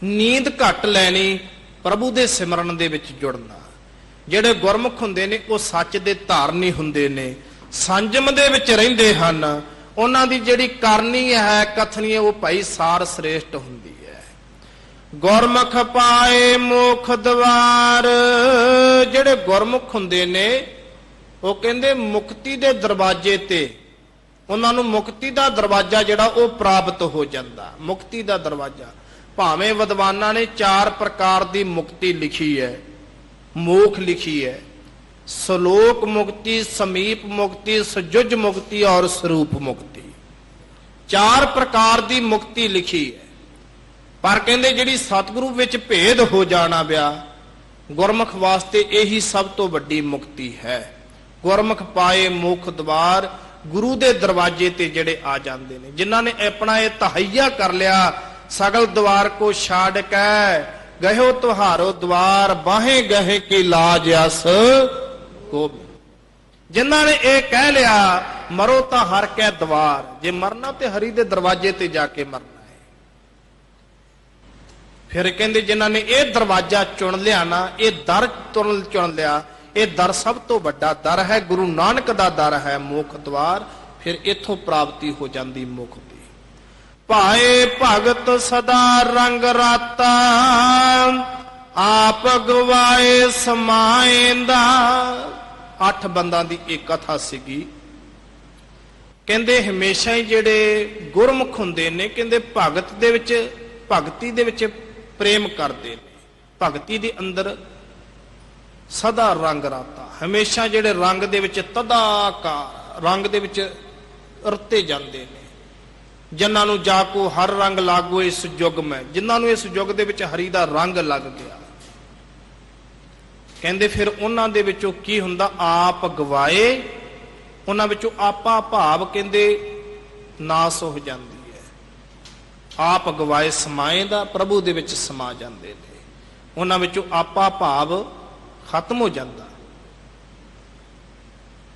ਨੀਂਦ ਘੱਟ ਲੈਣੀ, ਪ੍ਰਭੂ ਦੇ ਸਿਮਰਨ ਦੇ ਵਿੱਚ ਜੁੜਨਾ। ਜਿਹੜੇ ਗੁਰਮੁਖ ਹੁੰਦੇ ਨੇ ਉਹ ਸੱਚ ਦੇ ਧਾਰਨੀ ਹੁੰਦੇ ਨੇ, ਸੰਜਮ ਦੇ ਵਿੱਚ ਰਹਿੰਦੇ ਹਨ। ਉਹਨਾਂ ਦੀ ਜਿਹੜੀ ਕਰਨੀ ਹੈ, ਕਥਨੀ ਹੈ, ਉਹ ਭਾਈ ਸਾਰ ਸ੍ਰੇਸ਼ਟ ਹੁੰਦੀ ਹੈ। ਗੁਰਮੁਖ ਪਾਏ ਮੋਖ ਦਵਾਰ। ਜਿਹੜੇ ਗੁਰਮੁਖ ਹੁੰਦੇ ਨੇ ਉਹ ਕਹਿੰਦੇ ਮੁਕਤੀ ਦੇ ਦਰਵਾਜ਼ੇ ਤੇ ਉਹਨਾਂ ਨੂੰ ਮੁਕਤੀ ਦਾ ਦਰਵਾਜ਼ਾ ਜਿਹੜਾ ਉਹ ਪ੍ਰਾਪਤ ਹੋ ਜਾਂਦਾ। ਮੁਕਤੀ ਦਾ ਦਰਵਾਜ਼ਾ ਭਾਵੇਂ ਵਿਦਵਾਨਾਂ ਨੇ 4 ਪ੍ਰਕਾਰ ਦੀ ਮੁਕਤੀ ਲਿਖੀ ਹੈ, ਮੋਖ ਲਿਖੀ ਹੈ, ਸ਼ਲੋਕ ਮੁਕਤੀ, ਸਮੀਪ ਮੁਕਤੀ, ਸਜੁਜ ਮੁਕਤੀ ਔਰ ਸਰੂਪ ਮੁਕਤੀ। 4 ਪ੍ਰਕਾਰ ਦੀ ਮੁਕਤੀ ਲਿਖੀ ਹੈ। ਪਰ ਕਹਿੰਦੇ ਜਿਹੜੀ ਸਤਿਗੁਰੂ ਵਿੱਚ ਭੇਦ ਹੋ ਜਾਣਾ ਪਿਆ, ਗੁਰਮੁਖ ਵਾਸਤੇ ਇਹੀ ਸਭ ਤੋਂ ਵੱਡੀ ਮੁਕਤੀ ਹੈ। ਗੁਰਮੁਖ ਪਾਏ ਮੁਖ ਦਵਾਰ, ਗੁਰੂ ਦੇ ਦਰਵਾਜ਼ੇ ਤੇ ਜਿਹੜੇ ਆ ਜਾਂਦੇ ਨੇ, ਜਿਨ੍ਹਾਂ ਨੇ ਆਪਣਾ ਇਹ ਤਹਈਆ ਕਰ ਲਿਆ, ਸਗਲ ਦਵਾਰ ਕੋ ਛਾੜ ਕੇ ਗਇਓ ਤੁਹਾਰੋ ਦਵਾਰ, ਬਾਹੇ ਗਏ ਕੀ ਲਾਜ ਅਸ ਕੋ। ਜਿਨ੍ਹਾਂ ਨੇ ਇਹ ਕਹਿ ਲਿਆ ਮਰੋ ਤਾਂ ਹਰ ਕੇ ਦਵਾਰ, ਜੇ ਮਰਨਾ ਤੇ ਹਰੀ ਦੇ ਦਰਵਾਜ਼ੇ ਤੇ ਜਾ ਕੇ ਮਰਨਾ ਹੈ। ਫਿਰ ਕਹਿੰਦੇ ਜਿਨ੍ਹਾਂ ਨੇ ਇਹ ਦਰਵਾਜ਼ਾ ਚੁਣ ਲਿਆ ਨਾ, ਇਹ ਦਰ ਚੁਣ ਲਿਆ, ਇਹ ਦਰ ਸਭ ਤੋਂ ਵੱਡਾ ਦਰ ਹੈ, ਗੁਰੂ ਨਾਨਕ ਦਾ ਦਰ ਹੈ ਮੁਖ ਦਵਾਰ। ਫਿਰ ਇੱਥੋਂ ਪ੍ਰਾਪਤੀ ਹੋ ਜਾਂਦੀ ਮੁਖ ਦੀ। ਭਾਏ ਭਗਤ ਸਦਾ ਰੰਗ ਰਾਤਾ, ਆਪ ਗਵਾਏ ਸਮਾਏਂਦਾ। 8 ਬੰਦਾਂ ਦੀ ਇੱਕ ਕਥਾ ਸੀਗੀ। ਕਹਿੰਦੇ ਹਮੇਸ਼ਾ ਹੀ ਜਿਹੜੇ ਗੁਰਮੁਖ ਹੁੰਦੇ ਨੇ, ਕਹਿੰਦੇ ਭਗਤ ਦੇ ਵਿੱਚ, ਭਗਤੀ ਦੇ ਵਿੱਚ ਪ੍ਰੇਮ ਕਰਦੇ ਨੇ, ਭਗਤੀ ਦੇ ਅੰਦਰ ਸਦਾ ਰੰਗ ਰਾਤਾ, ਹਮੇਸ਼ਾ ਜਿਹੜੇ ਰੰਗ ਦੇ ਵਿੱਚ ਤਦਾਕਾਰ ਰੰਗ ਦੇ ਵਿੱਚ ਰਤੇ ਜਾਂਦੇ ਨੇ। ਜਿਨ੍ਹਾਂ ਨੂੰ ਜਾ ਕੋ ਹਰ ਰੰਗ ਲਾਗੋ ਇਸ ਯੁੱਗ ਮੈਂ, ਜਿਨ੍ਹਾਂ ਨੂੰ ਇਸ ਯੁੱਗ ਦੇ ਵਿੱਚ ਹਰੀ ਦਾ ਰੰਗ ਲੱਗ ਗਿਆ। ਕਹਿੰਦੇ ਫਿਰ ਉਹਨਾਂ ਦੇ ਵਿੱਚੋਂ ਕੀ ਹੁੰਦਾ, ਆਪ ਗਵਾਏ, ਉਹਨਾਂ ਵਿੱਚੋਂ ਆਪਾ ਭਾਵ ਕਹਿੰਦੇ ਨਾਸ ਹੋ ਜਾਂਦੀ ਹੈ। ਆਪ ਗਵਾਏ ਸਮਾਏ ਦਾ, ਪ੍ਰਭੂ ਦੇ ਵਿੱਚ ਸਮਾ ਜਾਂਦੇ ਨੇ। ਉਹਨਾਂ ਵਿੱਚੋਂ ਆਪਾ ਭਾਵ ਖਤਮ ਹੋ ਜਾਂਦਾ।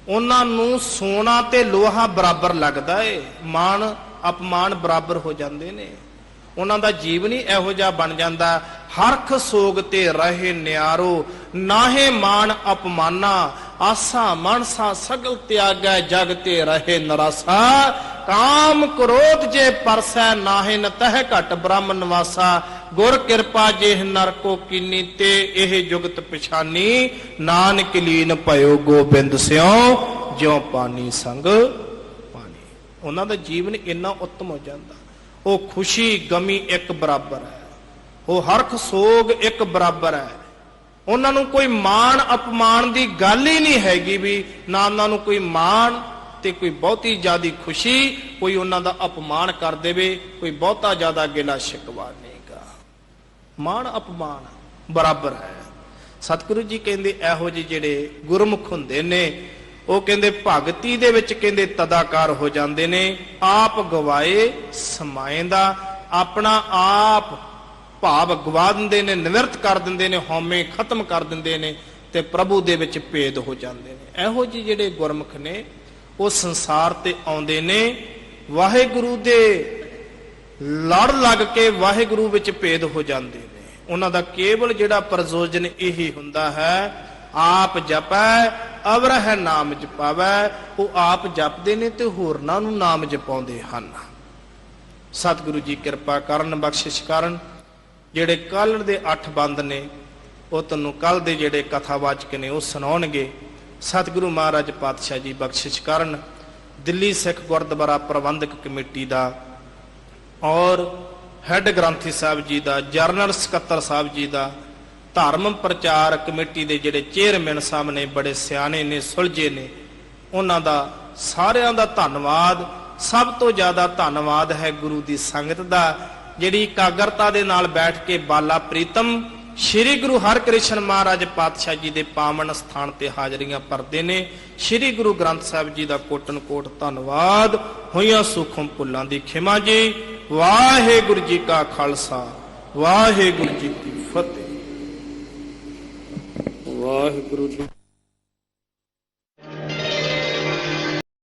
ਉਹਨਾਂ ਨੂੰ ਸੋਨਾ ਤੇ ਲੋਹਾ ਬਰਾਬਰ ਲੱਗਦਾ ਏ, ਮਾਣ ਅਪਮਾਨ ਬਰਾਬਰ ਹੋ ਜਾਂਦੇ ਨੇ। ਉਹਨਾਂ ਦਾ ਜੀਵਨ ਹੀ ਇਹੋ ਜਿਹਾ ਬਣ ਜਾਂਦਾ, ਹਰਖ ਸੋਗ ਤੇ ਰਹੇ ਨਿਆਰੋ, ਨਾਹੇ ਮਾਣ ਅਪਮਾਨਾ, ਆਸਾ ਮਨਸਾ ਸਗਲ ਤਿਆਗੈ, ਜਗ ਤੇ ਰਹੇ ਨਰਾਸਾ। ਕਾਮ ਕ੍ਰੋਧ ਜੇ ਪਰਸੈ, ਨਾਹੇ ਨ ਤਹਿ ਘਟ ਬ੍ਰਹਮ ਨਿਵਾਸਾ। ਗੁਰ ਕਿਰਪਾ ਜੇਹ ਨਰ ਕੋ ਕੀਨੀ, ਤੇ ਇਹ ਜੁਗਤ ਪਛਾਨੀ। ਨਾਨਕ ਲੀਨ ਭਇਓ ਗੋਬਿੰਦ ਸਿਉ, ਜਿਉ ਪਾਣੀ ਸੰਗ ਪਾਣੀ। ਉਹਨਾਂ ਦਾ ਜੀਵਨ ਇੰਨਾ ਉੱਤਮ ਹੋ ਜਾਂਦਾ। ਉਹ ਖੁਸ਼ੀ ਗਮੀ ਇੱਕ ਬਰਾਬਰ ਹੈ, ਉਹ ਹਰਖ ਸੋਗ ਇੱਕ ਬਰਾਬਰ ਹੈ। ਉਹਨਾਂ ਨੂੰ ਕੋਈ ਮਾਣ ਅਪਮਾਨ ਦੀ ਗੱਲ ਹੀ ਨਹੀਂ ਹੈਗੀ ਵੀ, ਨਾ ਉਹਨਾਂ ਨੂੰ ਕੋਈ ਮਾਣ ਤੇ ਕੋਈ ਬਹੁਤੀ ਜ਼ਿਆਦੀ ਖੁਸ਼ੀ, ਕੋਈ ਉਹਨਾਂ ਦਾ ਅਪਮਾਨ ਕਰ ਦੇਵੇ, ਕੋਈ ਬਹੁਤਾ ਜ਼ਿਆਦਾ ਗਿਲਾ ਸ਼ਿਕਵਾ ਨਹੀਂਗਾ। ਮਾਣ ਅਪਮਾਨ ਬਰਾਬਰ ਹੈ। ਸਤਿਗੁਰੂ ਜੀ ਕਹਿੰਦੇ ਇਹੋ ਜਿਹੇ ਜਿਹੜੇ ਗੁਰਮੁਖ ਹੁੰਦੇ ਨੇ, ਉਹ ਕਹਿੰਦੇ ਭਗਤੀ ਦੇ ਵਿੱਚ ਕਹਿੰਦੇ ਤਦਾਕਾਰ ਹੋ ਜਾਂਦੇ ਨੇ। ਆਪ ਗਵਾਏ ਸਮਾਏਂਦਾ, ਆਪਣਾ ਆਪ ਭਾਵ ਗਵਾ ਦਿੰਦੇ ਨੇ, ਨਿਵਰਤ ਕਰ ਦਿੰਦੇ ਨੇ, ਹਉਮੈ ਖਤਮ ਕਰ ਦਿੰਦੇ ਨੇ, ਤੇ ਪ੍ਰਭੂ ਦੇ ਵਿੱਚ ਭੇਦ ਹੋ ਜਾਂਦੇ ਨੇ। ਇਹੋ ਜਿਹੇ ਜਿਹੜੇ ਗੁਰਮੁਖ ਨੇ ਉਹ ਸੰਸਾਰ ਤੇ ਆਉਂਦੇ ਨੇ, ਵਾਹਿਗੁਰੂ ਦੇ ਲੜ ਲੱਗ ਕੇ ਵਾਹਿਗੁਰੂ ਵਿੱਚ ਭੇਦ ਹੋ ਜਾਂਦੇ ਨੇ। ਉਹਨਾਂ ਦਾ ਕੇਵਲ ਜਿਹੜਾ ਪ੍ਰਯੋਜਨ ਇਹੀ ਹੁੰਦਾ ਹੈ, ਆਪ ਜਪੈ ਅਵਰਹਿ ਨਾਮ ਜਪਾਵੈ। ਉਹ ਆਪ ਜਪਦੇ ਨੇ ਤੇ ਹੋਰਨਾਂ ਨੂੰ ਨਾਮ ਜਪਾਉਂਦੇ ਹਨ। ਸਤਿਗੁਰੂ ਜੀ ਕਿਰਪਾ ਕਰਨ, ਬਖਸ਼ਿਸ਼ ਕਰਨ। ਜਿਹੜੇ ਕੱਲ ਦੇ 8 ਬੰਦ ਨੇ ਉਹ ਤੁਹਾਨੂੰ ਕੱਲ ਦੇ ਜਿਹੜੇ ਕਥਾਵਾਚਕ ਨੇ ਉਹ ਸੁਣਾਉਣਗੇ। ਸਤਿਗੁਰੂ ਮਹਾਰਾਜ ਪਾਤਸ਼ਾਹ ਜੀ ਬਖਸ਼ਿਸ਼ ਕਰਨ। ਦਿੱਲੀ ਸਿੱਖ ਗੁਰਦੁਆਰਾ ਪ੍ਰਬੰਧਕ ਕਮੇਟੀ ਦਾ ਔਰ ਹੈੱਡ ਗ੍ਰੰਥੀ ਸਾਹਿਬ ਜੀ ਦਾ, ਜਨਰਲ ਸਕੱਤਰ ਸਾਹਿਬ ਜੀ ਦਾ, ਧਰਮ ਪ੍ਰਚਾਰ ਕਮੇਟੀ ਦੇ ਜਿਹੜੇ ਚੇਅਰਮੈਨ ਸਾਹਿਬ ਨੇ, ਬੜੇ ਸਿਆਣੇ ਨੇ, ਸੁਲਝੇ ਨੇ, ਉਹਨਾਂ ਦਾ ਸਾਰਿਆਂ ਦਾ ਧੰਨਵਾਦ। ਸਭ ਤੋਂ ਜ਼ਿਆਦਾ ਧੰਨਵਾਦ ਹੈ ਗੁਰੂ ਦੀ ਸੰਗਤ ਦਾ, ਜਿਹੜੀ ਇਕਾਗਰਤਾ ਦੇ ਨਾਲ ਬੈਠ ਕੇ ਬਾਲਾ ਪ੍ਰੀਤਮ ਸ਼੍ਰੀ ਗੁਰੂ ਹਰਿਕ੍ਰਿਸ਼ਨ ਮਹਾਰਾਜ ਪਾਤਸ਼ਾਹ ਜੀ ਦੇ ਪਾਵਨ ਸਥਾਨ ਤੇ ਹਾਜ਼ਰੀਆਂ ਭਰਦੇ ਨੇ। ਸ਼੍ਰੀ ਗੁਰੂ ਗ੍ਰੰਥ ਸਾਹਿਬ ਜੀ ਦਾ ਕੋਟਨ ਕੋਟ ਧੰਨਵਾਦ। ਹੋਈਆਂ ਸੁਖਮ ਭੁੱਲਾਂ ਦੀ ਖਿਮਾ ਜੀ। ਵਾਹਿਗੁਰੂ ਜੀ ਕਾ ਖਾਲਸਾ, ਵਾਹਿਗੁਰੂ ਜੀ ਕੀ ਫਤਿਹ। ਵਾਹਿਗੁਰੂ ਜੀ।